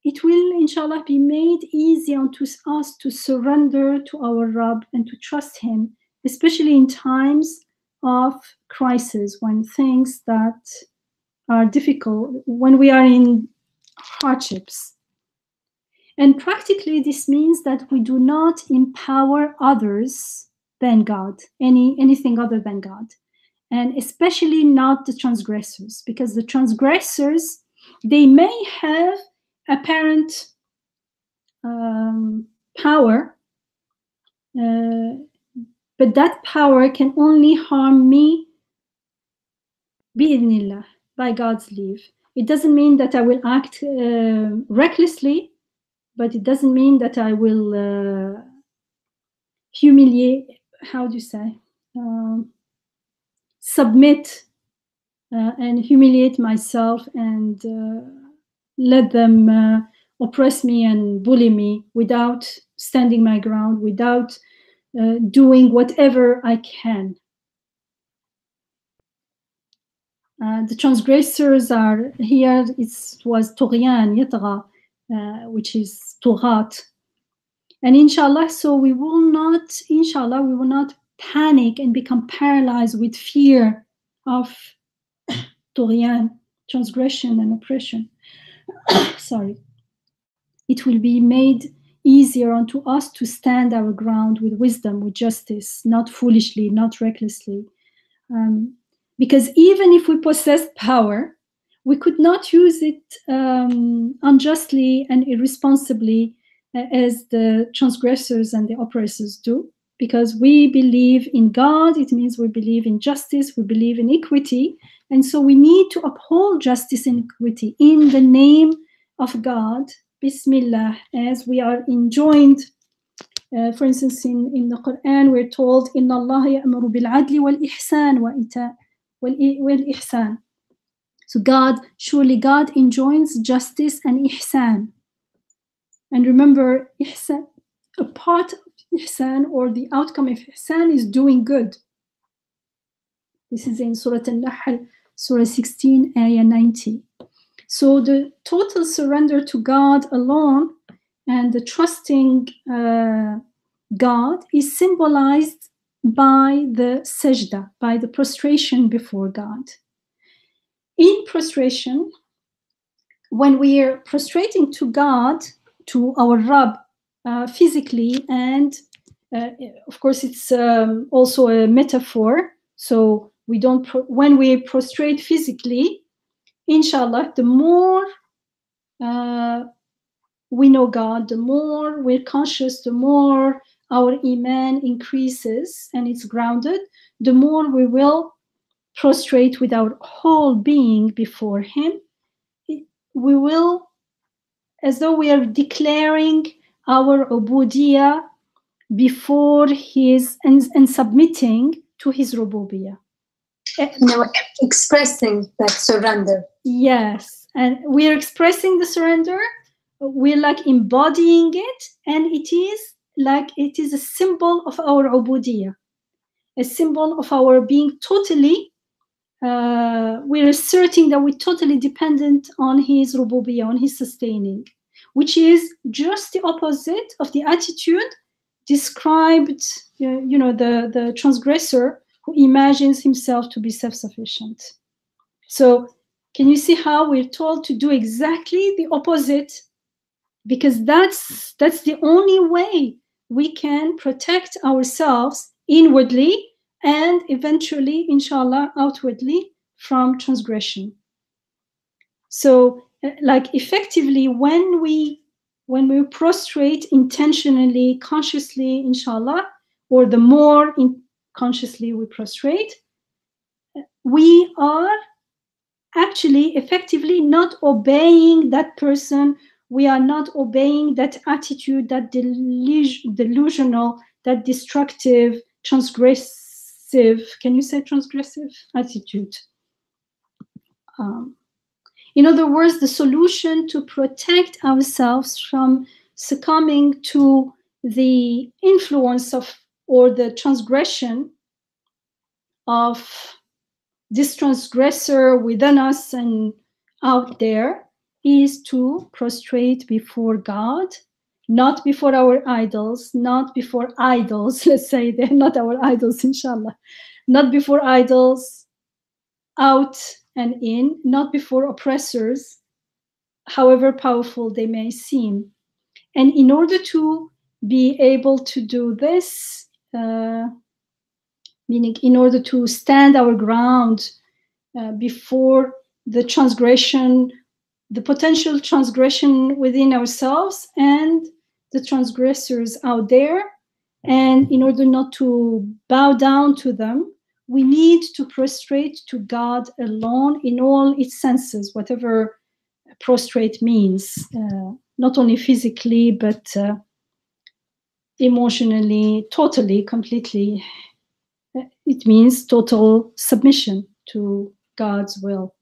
it will, inshallah, be made easy unto us to surrender to our Rabb and to trust Him, especially in times of crisis, when things that are difficult, when we are in hardships. And practically, this means that we do not empower others than God, anything other than God, and especially not the transgressors, because the transgressors, they may have apparent power, but that power can only harm me bi'idhnillah, by God's leave. It doesn't mean that I will act recklessly, but it doesn't mean that I will humiliate, how do you say, submit and humiliate myself and let them oppress me and bully me without standing my ground, without doing whatever I can. The transgressors are here, it was Tughyan, Yatgha, which is Tughat. And inshallah, so we will not panic and become paralyzed with fear of Tughyan, transgression and oppression. Sorry. It will be made easier unto us to stand our ground with wisdom, with justice, not foolishly, not recklessly. Because even if we possessed power, we could not use it unjustly and irresponsibly as the transgressors and the oppressors do. Because we believe in God, it means we believe in justice, we believe in equity. And so we need to uphold justice and equity in the name of God, Bismillah, as we are enjoined. For instance, in the Quran, we're told, Inna Allah ya'muru bil-adli wal-ihsan wal-ihsan. So surely God enjoins justice and ihsan. And remember, ihsan, a part of ihsan or the outcome of ihsan is doing good. This is in Surah Al-Nahl, Surah 16, Ayah 90. So the total surrender to God alone and the trusting God is symbolized by the sajda, by the prostration before God. In prostration, when we are prostrating to God, to our Rabb, physically, and of course it's also a metaphor. So we don't when we prostrate physically, inshallah, the more we know God, the more we're conscious, the more our iman increases and it's grounded, the more we will prostrate with our whole being before Him. We will, as though we are declaring our ubudiyah before His and submitting to His rububiyyah. Expressing that surrender. Yes, and we are expressing the surrender. We're like embodying it, and it is a symbol of our ubudiyah, a symbol of our being totally. We're asserting that we're totally dependent on His rububiyyah, on His sustaining, which is just the opposite of the attitude described, the transgressor who imagines himself to be self-sufficient. So can you see how we're told to do exactly the opposite? Because that's the only way we can protect ourselves inwardly and eventually, inshallah, outwardly from transgression. So like effectively when we prostrate intentionally, consciously, inshallah, or the more consciously we prostrate, we are actually effectively not obeying that person. We are not obeying that attitude, that delusional, that destructive, transgressive, can you say transgressive attitude? In other words, the solution to protect ourselves from succumbing to the influence of or the transgression of this transgressor within us and out there is to prostrate before God, not before our idols, not before idols, let's say they're not our idols, inshallah, not before idols, out and in, not before oppressors, however powerful they may seem. And in order to be able to do this, meaning in order to stand our ground before the transgression, the potential transgression within ourselves and the transgressors out there, and in order not to bow down to them, we need to prostrate to God alone in all its senses, whatever prostrate means, not only physically, but emotionally, totally, completely. It means total submission to God's will.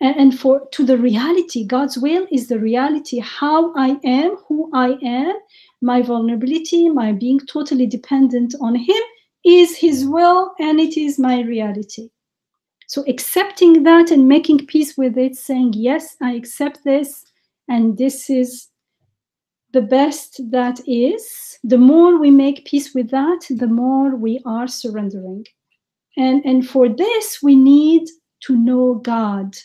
And to the reality, God's will is the reality, how I am, who I am, my vulnerability, my being totally dependent on Him is His will, and it is my reality. So accepting that and making peace with it, saying, yes, I accept this, and this is the best that is, the more we make peace with that, the more we are surrendering. And for this, we need to know God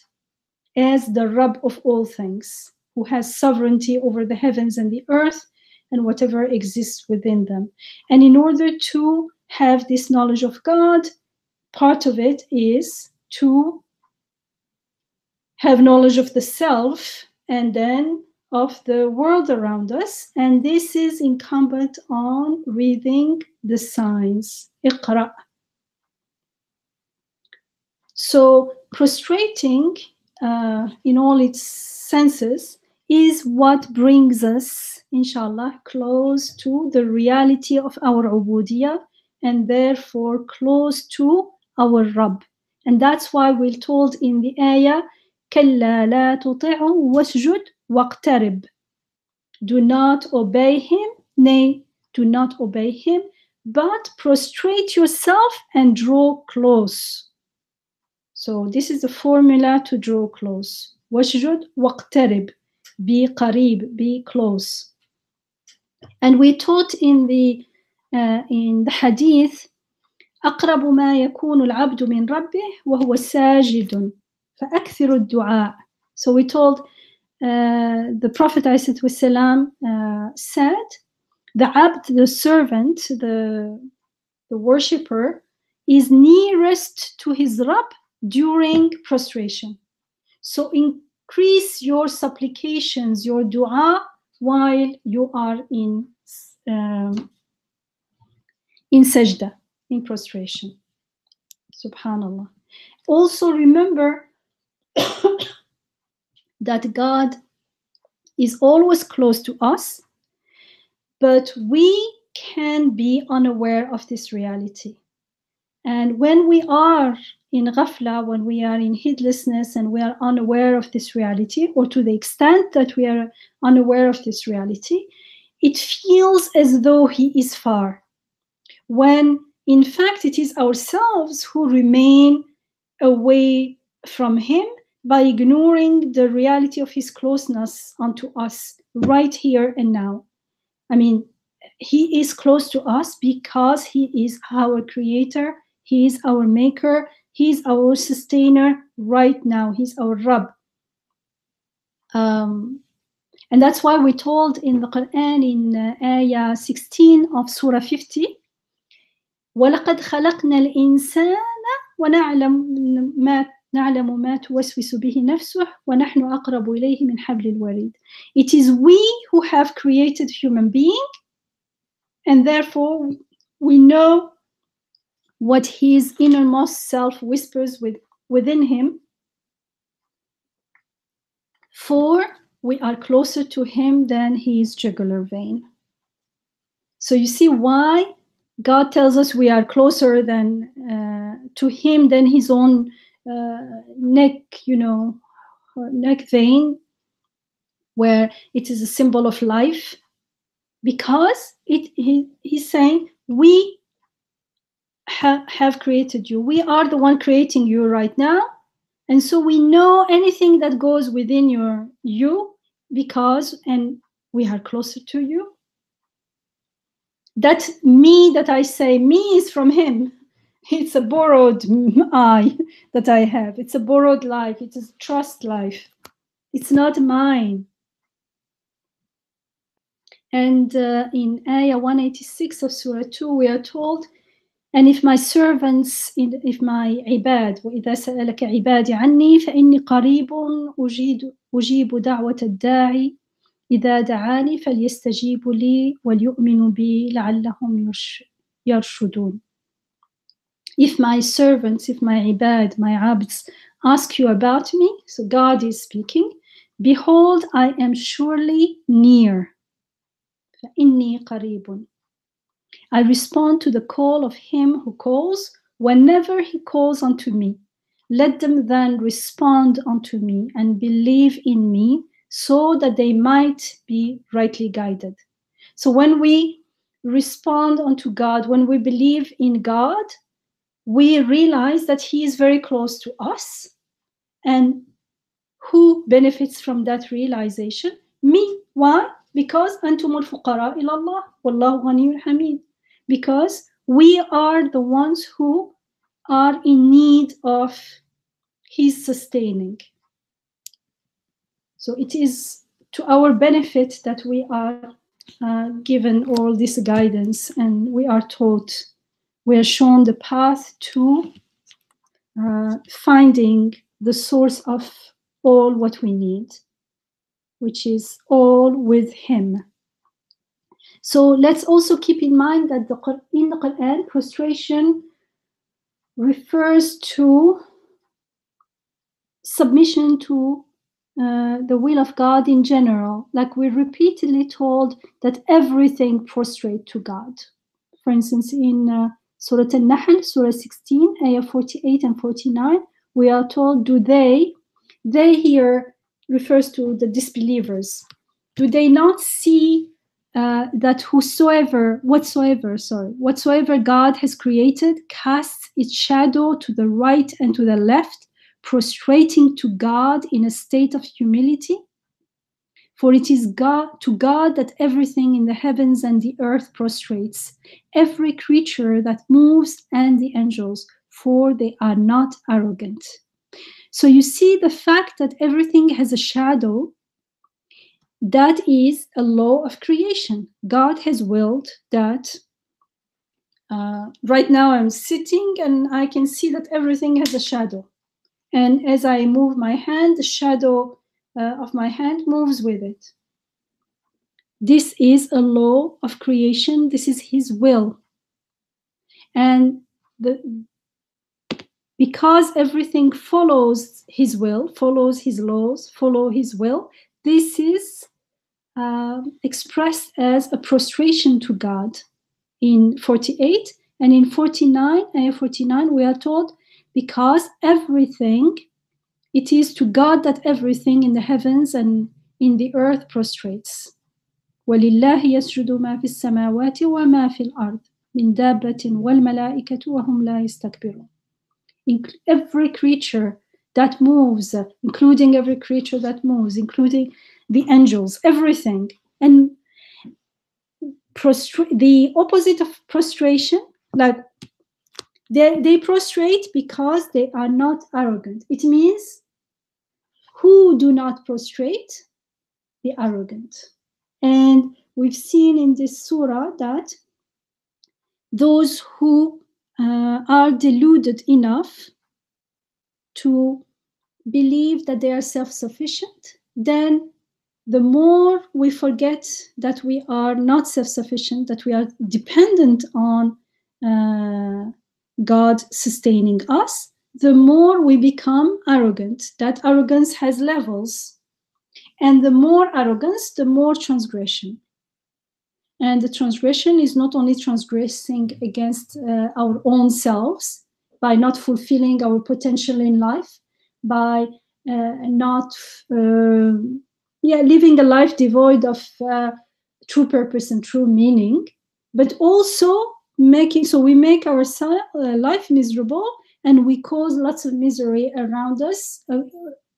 as the Rabb of all things, who has sovereignty over the heavens and the earth and whatever exists within them. And in order to have this knowledge of God, part of it is to have knowledge of the self and then of the world around us. And this is incumbent on reading the signs. Iqra. So prostrating in all its senses is what brings us, inshallah, close to the reality of our ubudiyah and therefore close to our Rabb. And that's why we're told in the ayah, كَلَّا لَا تُطِعُهُ وَاسْجُدْ وَاقْتَرِبْ. Do not obey him, nay, do not obey him, but prostrate yourself and draw close. So this is the formula to draw close. وَاسْجُدْ وَاقْتَرِبْ. Be qareeb, be close. And we taught in the hadith, أقرب ما يكون العبد من ربه وهو ساجد فأكثر الدعاء. So we told the Prophet ﷺ said, the abd, the servant, the worshipper, is nearest to his Rabb during prostration. So increase your supplications, your dua, while you are in sajda, in prostration. Subhanallah. Also remember that God is always close to us, but we can be unaware of this reality. And when we are in ghafla, when we are in heedlessness and we are unaware of this reality, or to the extent that we are unaware of this reality, it feels as though He is far, when in fact it is ourselves who remain away from Him by ignoring the reality of His closeness unto us right here and now. I mean, He is close to us because He is our creator, He is our maker, He is our sustainer right now, He's our Rabb. And that's why we told in the Quran in ayah 16 of Surah 50, وَلَقَدْ خَلَقْنَا الْإِنسَانَ وَنَعْلَمُ مَا نعلم ما توسوس به نفسه ونحن أقرب إليه من حبل الوريد. It is we who have created human being, and therefore we know what his innermost self whispers within him, for we are closer to him than his jugular vein. So you see why God tells us we are closer than to him than his own neck, neck vein, where it is a symbol of life, because he's saying we have created you. We are the one creating you right now. And so we know anything that goes within you and we are closer to you. That me that I say, me is from him. It's a borrowed I that I have. It's a borrowed life. It's a trust life. It's not mine. And in Ayah 186 of Surah 2, we are told, and if my servants, if my عباد, وإذا سألك عبادي عني فإني قريب أجيب دعوة الداعي إذا دعاني فليستجيبوا لي وليؤمنوا بي لعلهم يرشدون. If my servants, if my ibad, my abds ask you about me, so God is speaking, behold, I am surely near. فإني قريب. I respond to the call of him who calls whenever he calls unto me. Let them then respond unto me and believe in me so that they might be rightly guided. So when we respond unto God, when we believe in God, we realize that he is very close to us. And who benefits from that realization? Me. Why? Because أنتم الفقراء إلى الله والله غني حميد. Because we are the ones who are in need of his sustaining. So it is to our benefit that we are given all this guidance, and we are taught, we are shown the path to finding the source of all what we need, which is all with him. So let's also keep in mind that in the Quran, prostration refers to submission to the will of God in general. Like we're repeatedly told that everything prostrate to God. For instance, in Surah Al-Nahl, Surah 16, Ayah 48 and 49, we are told, they here refers to the disbelievers. Do they not see that whatsoever God has created casts its shadow to the right and to the left, prostrating to God in a state of humility? For it is to God that everything in the heavens and the earth prostrates, every creature that moves and the angels, for they are not arrogant. So you see the fact that everything has a shadow, that is a law of creation. God has willed that. Right now I'm sitting and I can see that everything has a shadow. And as I move my hand, the shadow of my hand moves with it. This is a law of creation. This is his will. And because everything follows his will, follows his laws, follow his will, this is expressed as a prostration to God in 48. And in 49, ayah 49, we are told, because everything, it is to God that everything in the heavens and in the earth prostrates. وَلِلَّهِ يَسْجُدُ مَا فِي السَّمَاوَاتِ وَمَا فِي الْأَرْضِ مِنْ دَابَّةٍ وَالْمَلَائِكَةُ وَهُمْ لَا يَسْتَكْبِرُونَ. Every creature that moves, including every creature that moves, including the angels, everything. And the opposite of prostration, like they prostrate because they are not arrogant. It means who do not prostrate? The arrogant. And we've seen in this surah that those who are deluded enough to believe that they are self-sufficient, then the more we forget that we are not self-sufficient, that we are dependent on God sustaining us, the more we become arrogant. That arrogance has levels. And the more arrogance, the more transgression. And the transgression is not only transgressing against our own selves by not fulfilling our potential in life, by not living a life devoid of true purpose and true meaning, but also we make our life miserable, and we cause lots of misery around us.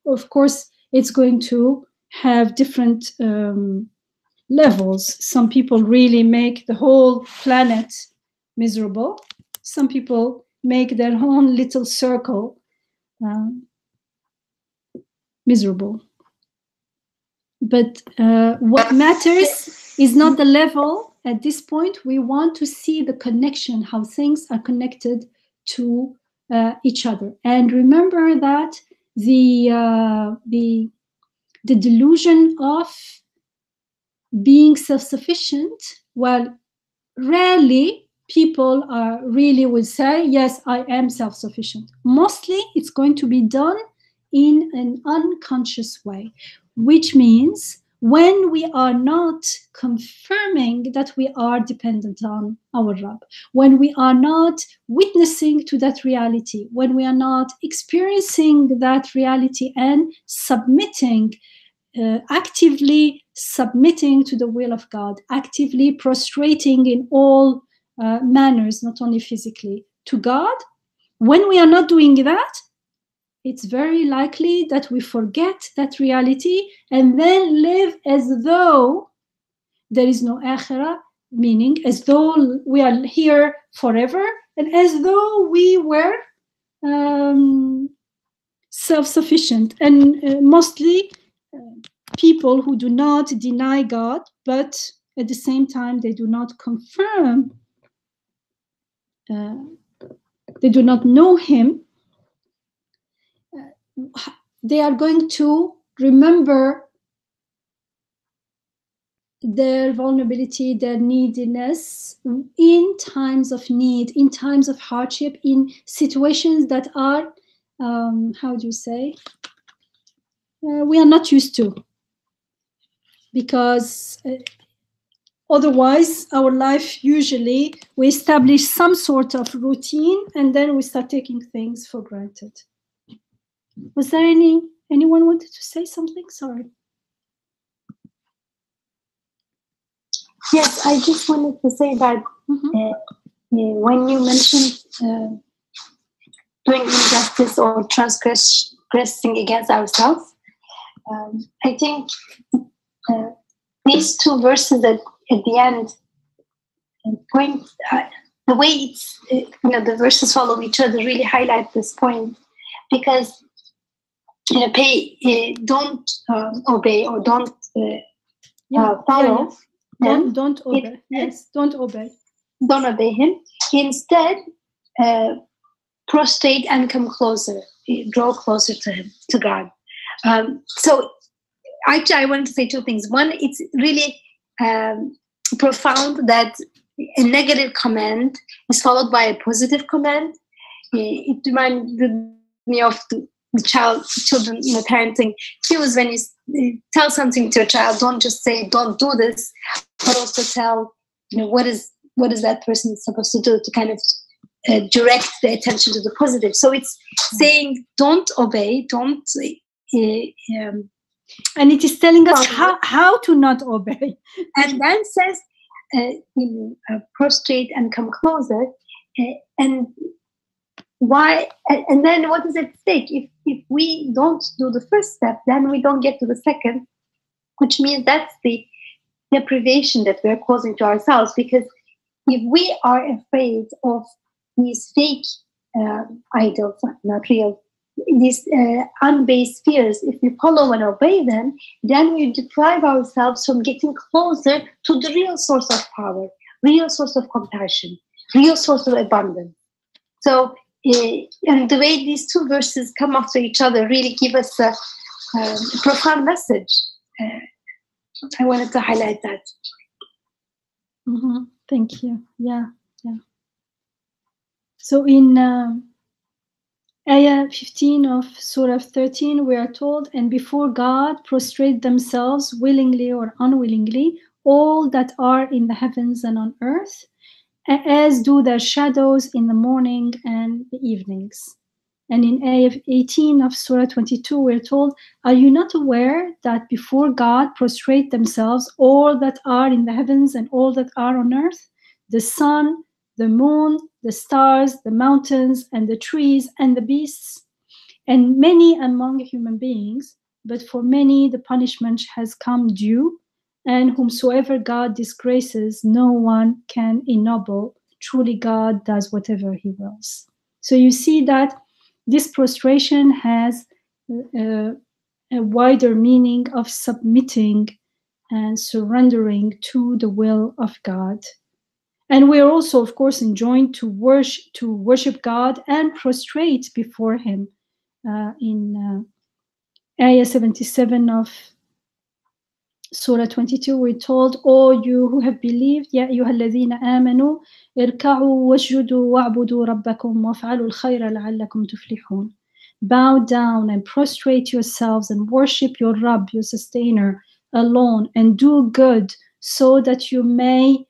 Of course, it's going to have different levels. Some people really make the whole planet miserable. Some people make their own little circle miserable. But what matters is not the level. At this point, we want to see the connection, how things are connected to each other. And remember that the delusion of being self-sufficient, well, rarely people will say, yes, I am self-sufficient. Mostly it's going to be done in an unconscious way, which means when we are not confirming that we are dependent on our Rabb, when we are not witnessing to that reality, when we are not experiencing that reality and actively submitting to the will of God, actively prostrating in all manners, not only physically, to God, when we are not doing that, it's very likely that we forget that reality and then live as though there is no akhirah, meaning as though we are here forever and as though we were self-sufficient. And mostly people who do not deny God, but at the same time they do not confirm, they do not know Him, they are going to remember their vulnerability, their neediness in times of need, in times of hardship, in situations that are, we are not used to. Because otherwise, our life, usually, we establish some sort of routine and then we start taking things for granted. Was there anyone wanted to say something? Sorry. Yes, I just wanted to say that when you mentioned doing injustice or transgressing against ourselves, I think these two verses that at the end point, the way it's, the verses follow each other really highlight this point, because don't obey or don't follow. Don't obey. Yes, don't obey. Don't obey him. Instead, prostrate and come closer, draw closer to him, to God. So actually, I wanted to say two things. One, it's really profound that a negative command is followed by a positive command. It reminded me of the children, parenting cues. When you tell something to a child, don't just say, don't do this, but also tell, what is that person supposed to do to kind of direct the attention to the positive. So it's saying, don't obey, don't. And it is telling us how to not obey. And then says, prostrate and come closer. And why? And then what is at stake? If we don't do the first step, then we don't get to the second, which means that's the deprivation that we're causing to ourselves. Because if we are afraid of these fake idols, not real, these unbased fears, if we follow and obey them, then we deprive ourselves from getting closer to the real source of power, real source of compassion, real source of abundance. So and the way these two verses come after each other really give us a profound message. I wanted to highlight that. Mm-hmm. Thank you. Yeah. So in Ayah 15 of Surah 13, we are told, and before God prostrate themselves willingly or unwillingly all that are in the heavens and on earth, as do their shadows in the morning and the evenings. And in Ayah 18 of Surah 22, we're told, are you not aware that before God prostrate themselves all that are in the heavens and all that are on earth? The sun, the moon, the stars, the mountains, and the trees, and the beasts, and many among human beings. But for many the punishment has come due, and whomsoever God disgraces, no one can ennoble. Truly God does whatever he wills. So you see that this prostration has a wider meaning of submitting and surrendering to the will of God. And we are also, of course, enjoined to worship God and prostrate before him. In Ayah 77 of Surah 22, we're told, O you who have believed, يا أيها الذين آمنوا اركعوا واسجدوا واعبدوا ربكم وافعلوا الخير لعلكم تفلحون. Bow down and prostrate yourselves and worship your Rabb, your sustainer, alone, and do good so that you may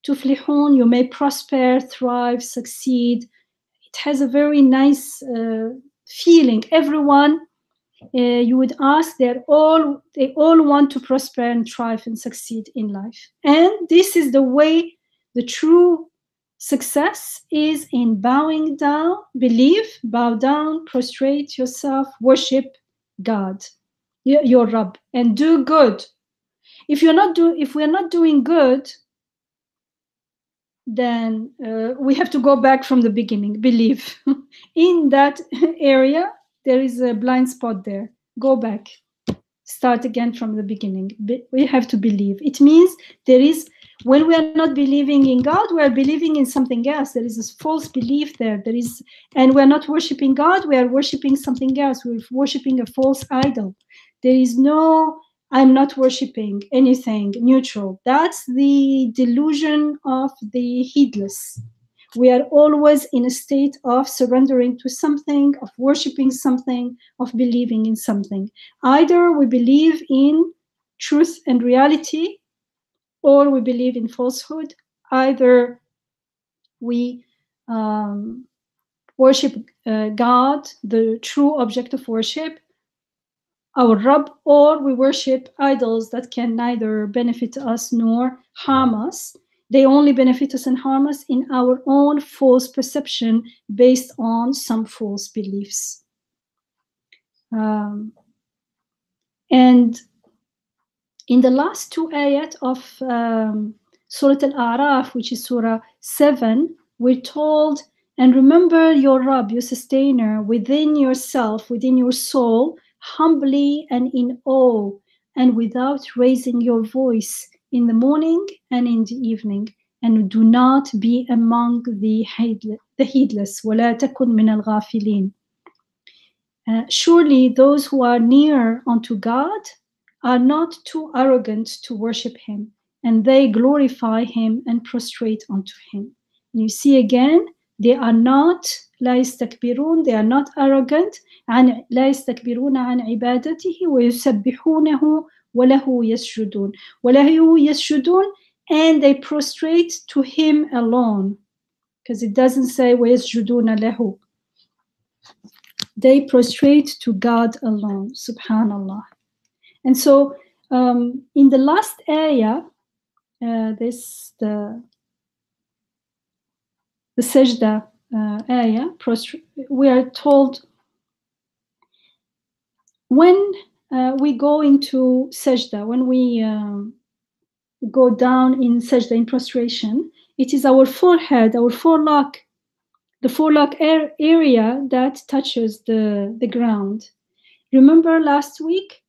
tuflihun, you may prosper, thrive, succeed. It has a very nice feeling. Everyone you would ask, they all want to prosper and thrive and succeed in life. And this is the way, the true success is in bowing down, believe, bow down, prostrate yourself, worship God, your Rabb, and do good. If we're not doing good, then we have to go back from the beginning. Believe. In that area, there is a blind spot there. Go back. Start again from the beginning. We have to believe. It means there is, when we are not believing in God, we are believing in something else. There is a false belief there. And we are not worshiping God, we are worshiping something else. We're worshiping a false idol. There is no, I'm not worshiping anything neutral. That's the delusion of the heedless. We are always in a state of surrendering to something, of worshiping something, of believing in something. Either we believe in truth and reality, or we believe in falsehood. Either we worship God, the true object of worship, our Rabb, or we worship idols that can neither benefit us nor harm us. They only benefit us and harm us in our own false perception based on some false beliefs. And in the last two ayat of Surah Al-A'raf, which is Surah 7, we're told, and remember your Rabb, your sustainer, within yourself, within your soul, humbly and in awe, and without raising your voice in the morning and in the evening, and do not be among the heedless. وَلَا تَكُنْ مِنَ الْغَافِلِينَ. Surely those who are near unto God are not too arrogant to worship him, and they glorify him and prostrate unto him. And you see again, they are not لا يستكبرون, they are not arrogant, لا يستكبرون عن عبادته ويسبحونه وله يسجدون. وله يسجدون, and they prostrate to him alone, because it doesn't say ويسجدون له. They prostrate to God alone, subhanallah. And so in the last ayah, the sajda ayah, we are told when we go into sajda, when we go down in sajda, in prostration, it is our forehead, our forelock, the forelock area that touches the ground. Remember last week,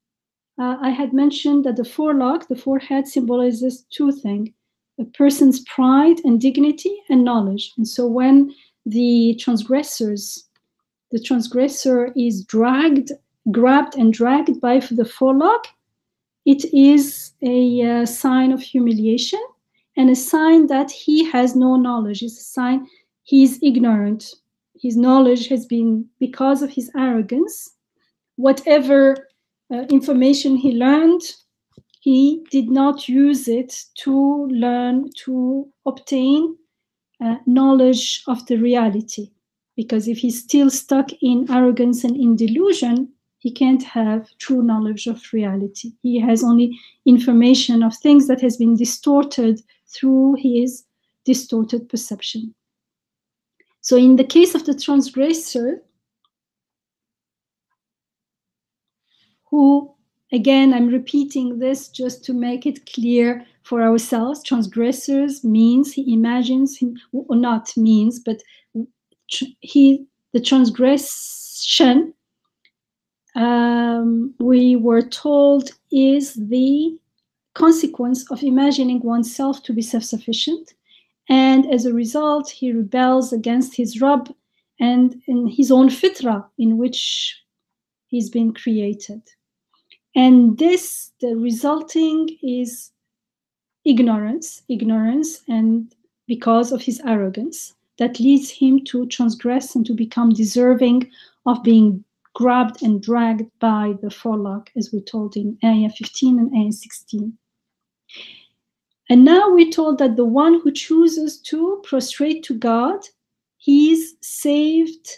I had mentioned that the forelock, the forehead, symbolizes two things: a person's pride and dignity and knowledge. And so when the transgressors. The transgressor is grabbed and dragged by the forelock. It is a sign of humiliation and a sign that he has no knowledge. It's a sign he is ignorant. His knowledge has been, because of his arrogance, whatever information he learned, he did not use it to learn, to obtain knowledge of the reality. Because if he's still stuck in arrogance and in delusion, he can't have true knowledge of reality. He has only information of things that has been distorted through his distorted perception. So in the case of the transgressor, who, again, I'm repeating this just to make it clear for ourselves, transgressors means he imagines him, or not means, but the transgression, we were told, is the consequence of imagining oneself to be self-sufficient, and as a result he rebels against his Rabb and in his own fitra in which he's been created. And this, the resulting is ignorance, and because of his arrogance, that leads him to transgress and to become deserving of being grabbed and dragged by the forelock, as we told in Ayah 15 and Ayah 16. And now we're told that the one who chooses to prostrate to God, he's saved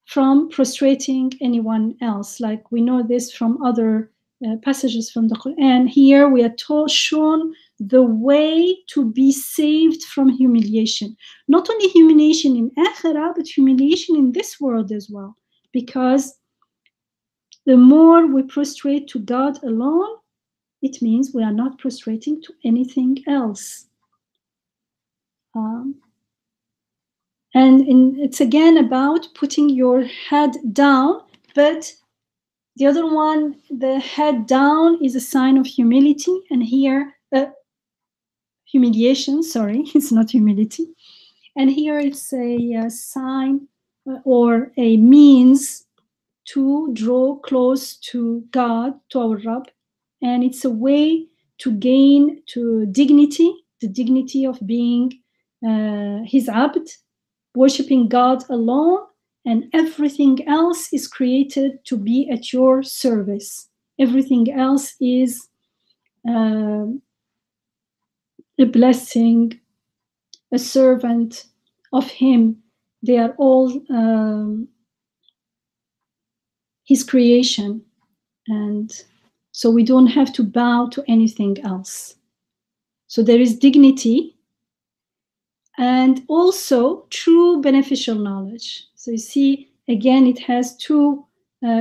from prostrating anyone else. Like we know this from other passages from the Quran. Here we are shown the way to be saved from humiliation. Not only humiliation in Akhirah, but humiliation in this world as well. Because the more we prostrate to God alone, it means we are not prostrating to anything else. It's again about putting your head down, but the other one, the head down, is a sign of humility, and here, humiliation, sorry, it's not humility. And here it's a sign or a means to draw close to God, to our Rabb, and it's a way to gain to dignity, the dignity of being his abd, worshipping God alone, and everything else is created to be at your service. Everything else is a blessing, a servant of him. They are all his creation. And so we don't have to bow to anything else. So there is dignity and also true beneficial knowledge. So you see, again, it has two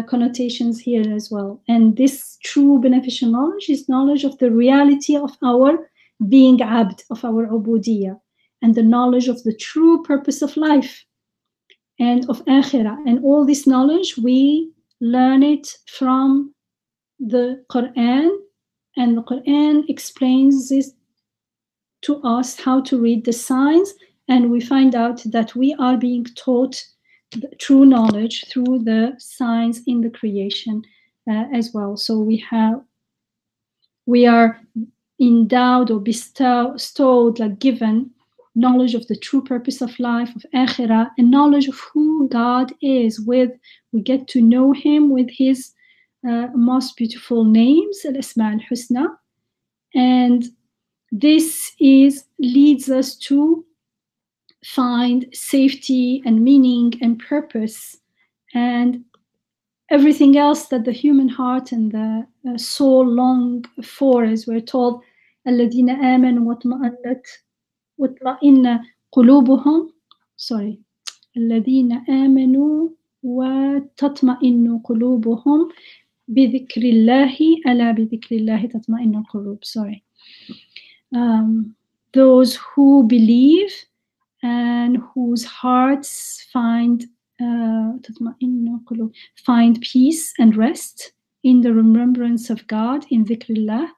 connotations here as well. And this true beneficial knowledge is knowledge of the reality of our being abd, of our ubudiyah, and the knowledge of the true purpose of life and of akhirah. And all this knowledge, we learn it from the Quran, and the Quran explains this to us, how to read the signs, and we find out that we are being taught the true knowledge through the signs in the creation as well. So we are endowed or bestowed, like given knowledge of the true purpose of life, of akhirah, and knowledge of who God is. We get to know him with his most beautiful names, al-Asma al-Husna, and this leads us to find safety and meaning and purpose and everything else that the human heart and the soul long for, as we're told, الذين آمنوا وطمئن قلوبهم الذين آمنوا وتطمئن قلوبهم بذكر الله ألا بذكر الله تطمئن القلوب. Those who believe and whose hearts find peace and rest in the remembrance of God, in dhikrillah.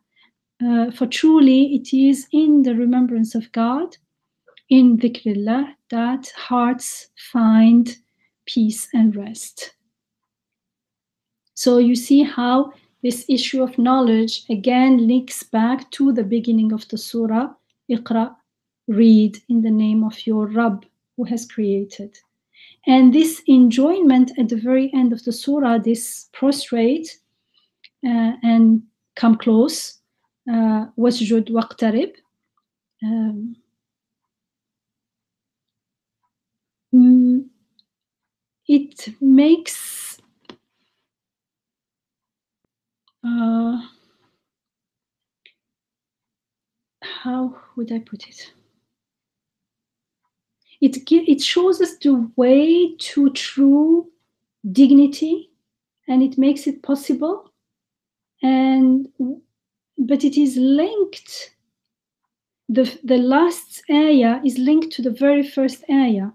For truly it is in the remembrance of God in dhikrillah that hearts find peace and rest. So you see how this issue of knowledge again links back to the beginning of the surah, Iqra, read in the name of your Rabb who has created. And this enjoyment at the very end of the surah, this prostrate and come close, wasjud waqtarib, it makes how would I put it? It shows us the way to true dignity, and it makes it possible. But it is linked. The last ayah is linked to the very first ayah.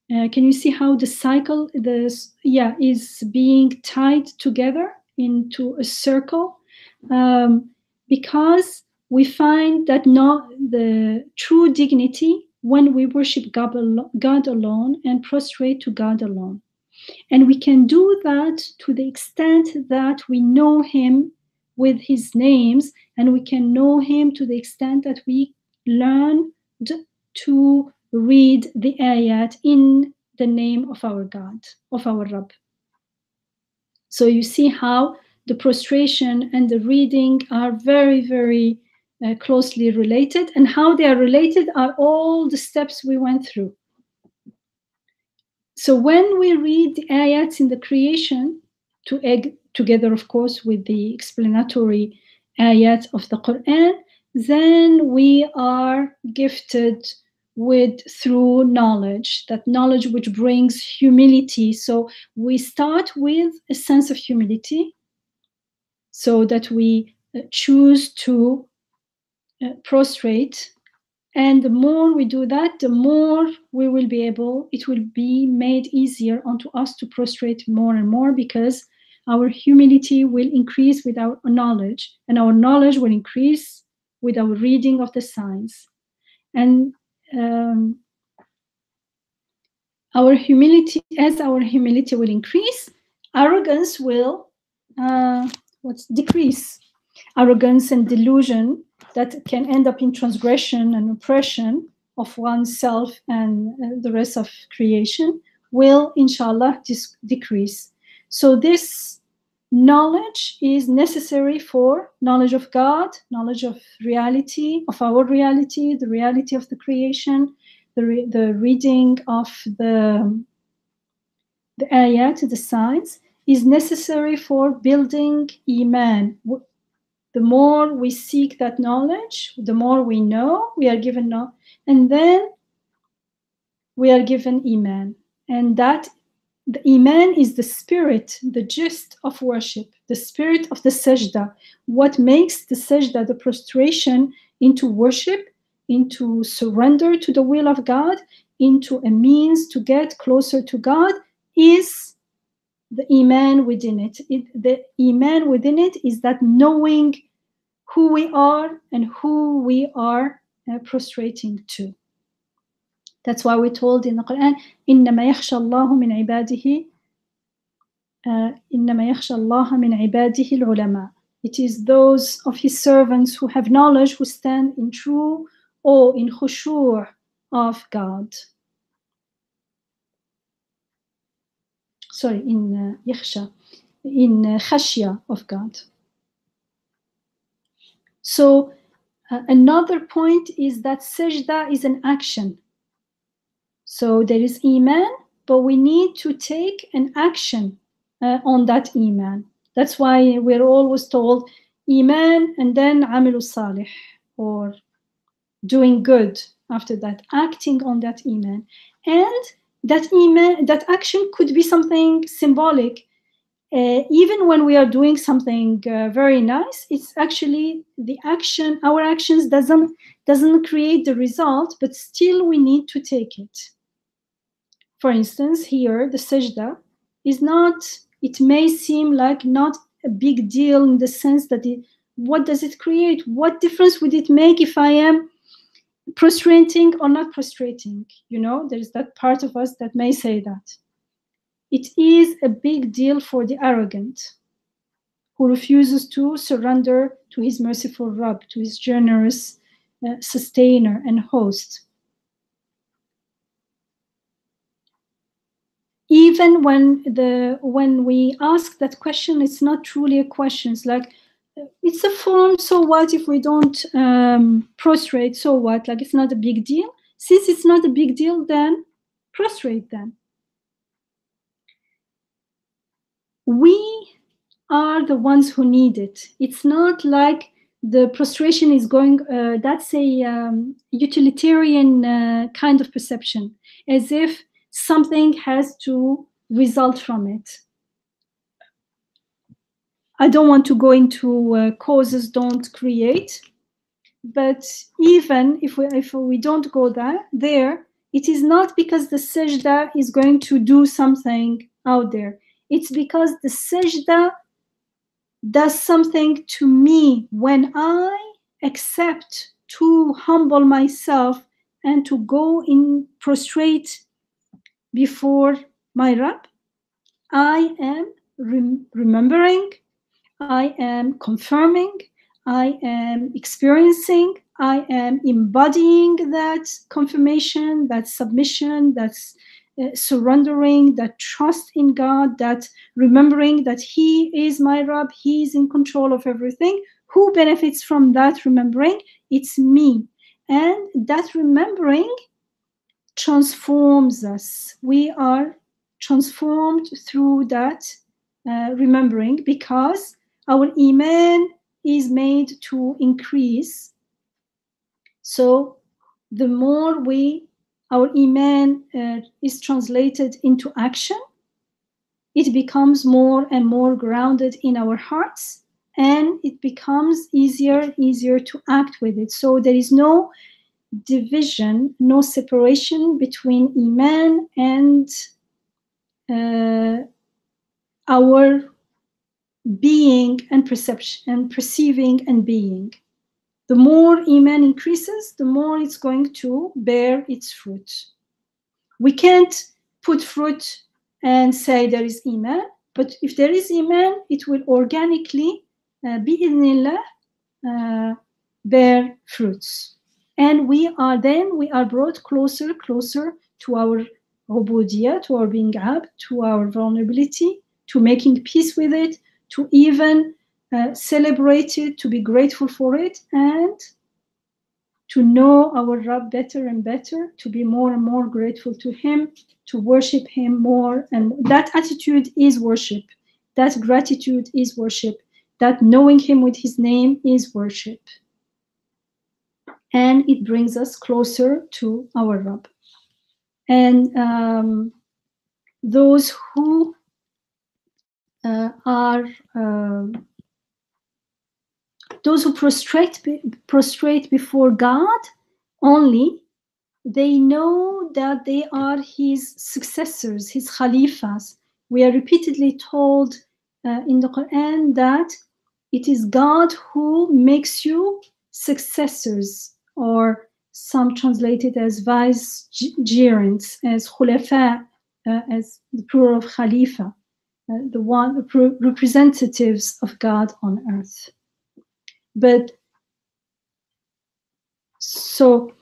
Can you see how the cycle is being tied together into a circle? Because we find that not the true dignity when we worship God alone and prostrate to God alone. And we can do that to the extent that we know Him with His names, and we can know Him to the extent that we learn to read the ayat in the name of our God, of our Rabb. So you see how the prostration and the reading are very, very closely related, and how they are related are all the steps we went through. So when we read the ayats in the creation, together of course with the explanatory ayat of the Quran, then we are gifted with through knowledge, that knowledge which brings humility. So we start with a sense of humility, so that we choose to prostrate. And the more we do that, the more we will be able, it will be made easier unto us to prostrate more and more, because our humility will increase with our knowledge, and our knowledge will increase with our reading of the signs. And our humility, as our humility will increase, arrogance will decrease. Arrogance and delusion that can end up in transgression and oppression of oneself and the rest of creation will, inshallah, decrease. So this knowledge is necessary for knowledge of God, knowledge of reality, of our reality, the reality of the creation, the reading of the ayat, the signs, is necessary for building iman. The more we seek that knowledge, the more we know, we are given knowledge, and then we are given iman. And that the iman is the spirit, the gist of worship, the spirit of the sajda. What makes the sajda, the prostration, into worship, into surrender to the will of God, into a means to get closer to God, is the iman within it. The iman within it is that knowing who we are and who we are prostrating to. That's why we're told in the Quran, إِنَّمَا يَخْشَى اللَّهُ مِنْ عِبَادِهِ إِنَّمَا يَخْشَى اللَّهَ مِنْ عِبَادِهِ الْعُلَمَاء. It is those of His servants who have knowledge, who stand in true awe, in khushu' of God. Sorry, in yakhsha, in khashya of God. So another point is that sajda is an action. So there is iman, but we need to take an action on that iman. That's why we're always told iman and then amalu salih, or doing good after that, acting on that iman. And that iman, that action could be something symbolic. Even when we are doing something very nice, it's actually the action, our actions doesn't create the result, but still we need to take it. For instance, here the sajda is not, it may seem like not a big deal in the sense that what does it create? What difference would it make if I am prostrating or not prostrating, there's that part of us that may say that. It is a big deal for the arrogant who refuses to surrender to his merciful Rabb, to his generous sustainer and host. Even when we ask that question, it's not truly a question. It's like, it's a form, so what if we don't prostrate, so what? Like, it's not a big deal. Since it's not a big deal, then prostrate then. We are the ones who need it. It's not like the prostration is going, that's a utilitarian kind of perception, as if something has to result from it. I don't want to go into causes don't create, but even if we don't go there, it is not because the sajda is going to do something out there. It's because the sajda does something to me when I accept to humble myself and to go in prostrate before my Rabb. I am remembering, I am confirming, I am experiencing, I am embodying that confirmation, that submission, that's surrendering, that trust in God, that remembering that He is my Rabb, He is in control of everything. Who benefits from that remembering? It's me. And that remembering transforms us. We are transformed through that remembering, because our iman is made to increase. So the more our iman is translated into action, it becomes more and more grounded in our hearts, and it becomes easier to act with it. So there is no division, no separation between iman and our being and perception and perceiving and being. The more iman increases, the more it's going to bear its fruit. We can't put fruit and say there is iman, but if there is iman, it will organically, bi'idhnillah, bear fruits. And we are brought closer to our ubudiyah, to our being abd, to our vulnerability, to making peace with it, to even celebrate it, to be grateful for it, and to know our Rabb better and better, to be more and more grateful to Him, to worship Him more. And that attitude is worship. That gratitude is worship. That knowing Him with His name is worship. And it brings us closer to our Rabb. And those who prostrate before God only, they know that they are His successors, His Khalifas. We are repeatedly told in the Quran that it is God who makes you successors, or some translate it as vicegerents, as khulafa, as the plural of Khalifa, the representatives of God on earth. But so,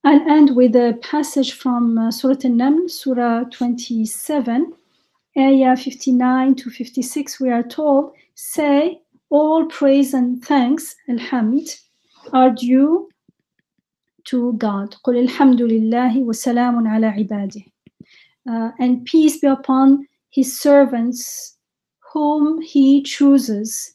I'll end with a passage from Surah An-Naml, Surah 27, Ayah 59 to 56. We are told, say, all praise and thanks, alhamd, are due to God. قُلِ الْحَمْدُ لِلَّهِ وَسَلَامٌ عَلَى عِبَادِهِ. And peace be upon His servants whom He chooses.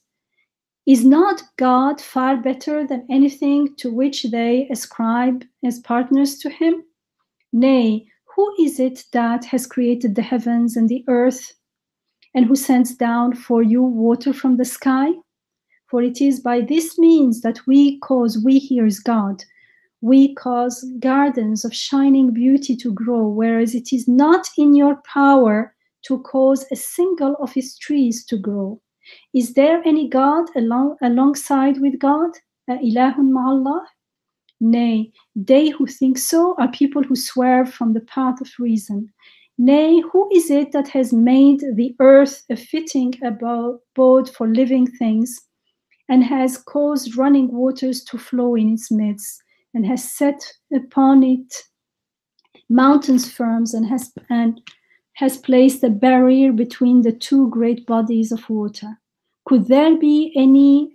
Is not God far better than anything to which they ascribe as partners to Him? Nay, who is it that has created the heavens and the earth, and who sends down for you water from the sky? For it is by this means that we here is God, we cause gardens of shining beauty to grow, whereas it is not in your power to cause a single of His trees to grow. Is there any God alongside with God? Ilahun ma'allah? Nay, they who think so are people who swerve from the path of reason. Nay, who is it that has made the earth a fitting abode for living things, and has caused running waters to flow in its midst, and has set upon it mountains firm, and has placed a barrier between the two great bodies of water? Could there be any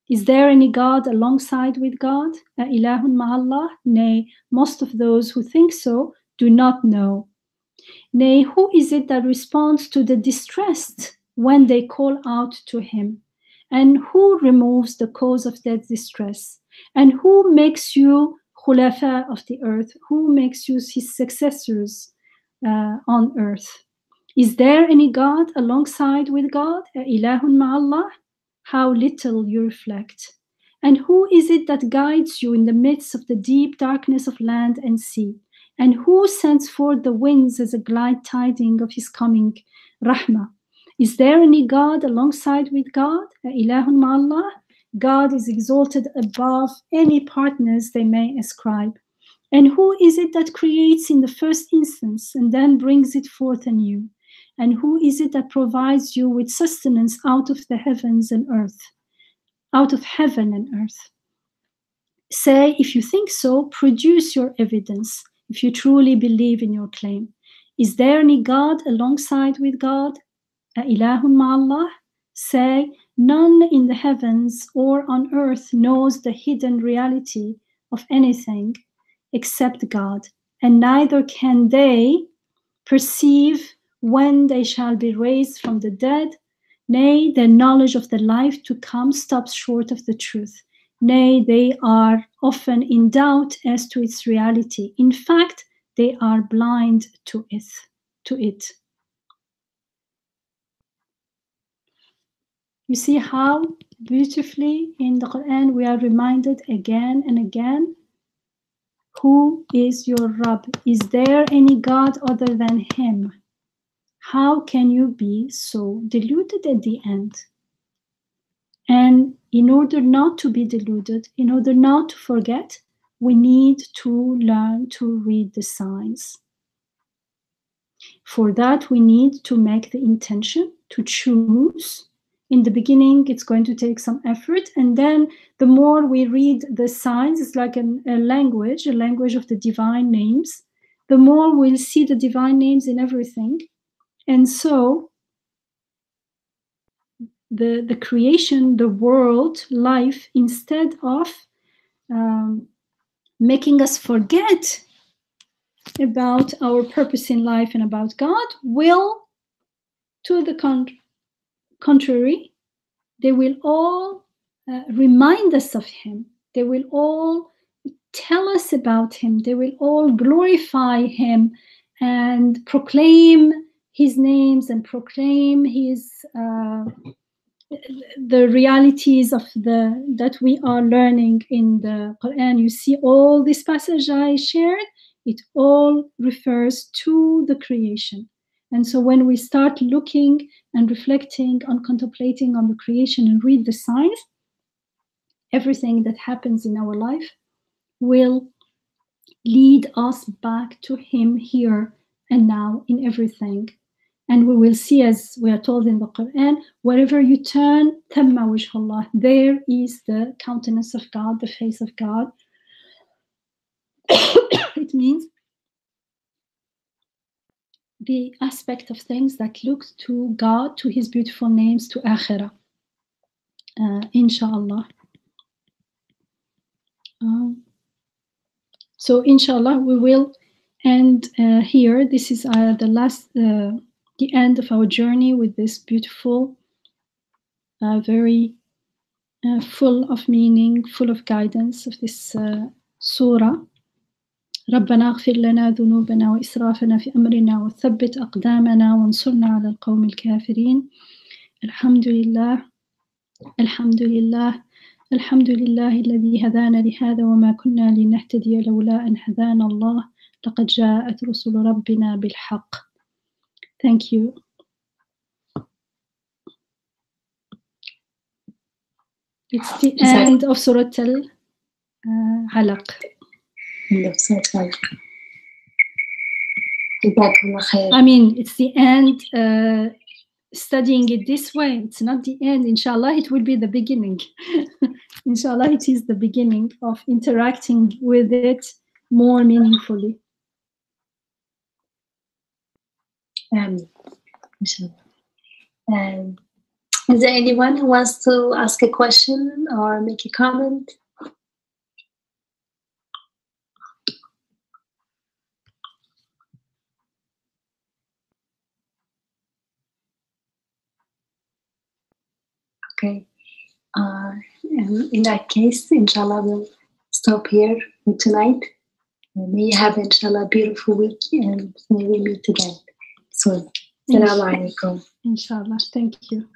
is there any God alongside with God? Ilahun ma'allah? Nay, most of those who think so do not know. Nay, who is it that responds to the distressed when they call out to him? And who removes the cause of that distress? And who makes you khulafa of the earth? Who makes you his successors on earth? Is there any God alongside with God? Ilahun ma'allah? How little you reflect. And who is it that guides you in the midst of the deep darkness of land and sea? And who sends forth the winds as a glad tiding of his coming rahmah? Is there any God alongside with God? Ilahun ma'allah? God is exalted above any partners they may ascribe. And who is it that creates in the first instance and then brings it forth anew? And who is it that provides you with sustenance out of the heavens and earth, out of heaven and earth? Say, if you think so, produce your evidence, if you truly believe in your claim. Is there any God alongside with God? Ilahun ma'allah? Say, none in the heavens or on earth knows the hidden reality of anything except God, and neither can they perceive when they shall be raised from the dead. Nay, their knowledge of the life to come stops short of the truth. Nay, they are often in doubt as to its reality. In fact, they are blind to it. You see how beautifully in the Quran we are reminded again and again, who is your Rabb? Is there any God other than him? How can you be so deluded at the end? And in order not to be deluded, in order not to forget, we need to learn to read the signs. For that, we need to make the intention to choose. In the beginning, it's going to take some effort. And then the more we read the signs, it's like a language of the divine names. The more we'll see the divine names in everything. And so the creation, the world, life, instead of making us forget about our purpose in life and about God, will, to the contrary, they will all remind us of him. They will all tell us about him. They will all glorify him and proclaim his names and proclaim his the realities of that we are learning in the Quran. You see all this passage I shared, it all refers to the creation. And so when we start looking and reflecting on contemplating on the creation and read the signs, everything that happens in our life will lead us back to him here and now in everything. And we will see, as we are told in the Quran, wherever you turn, thamma wajhullah, there is the countenance of God, the face of God. It means the aspect of things that look to God, to his beautiful names, to akhirah. Inshallah. So inshallah, we will end here. This is the end of our journey with this beautiful, very full of meaning, full of guidance of this surah. ربنا اغفر لنا ذنوبنا وإسرافنا في أمرنا وثبت أقدامنا وانصرنا على القوم الكافرين. الحمد لله الحمد لله الحمد لله الذي هدانا لهذا وما كنا لنهتدي لولا أن هدانا الله لقد جاءت رسل ربنا بالحق. Thank you. It's the end of Surah Alaq. I mean, it's the end. Studying it this way, it's not the end. Inshallah, it will be the beginning. Inshallah, it is the beginning of interacting with it more meaningfully. Inshallah. Is there anyone who wants to ask a question or make a comment? Okay. In that case, inshallah, we'll stop here for tonight. May you have, inshallah, a beautiful week, and may we meet again soon. Assalamu alaikum. Inshallah. Thank you.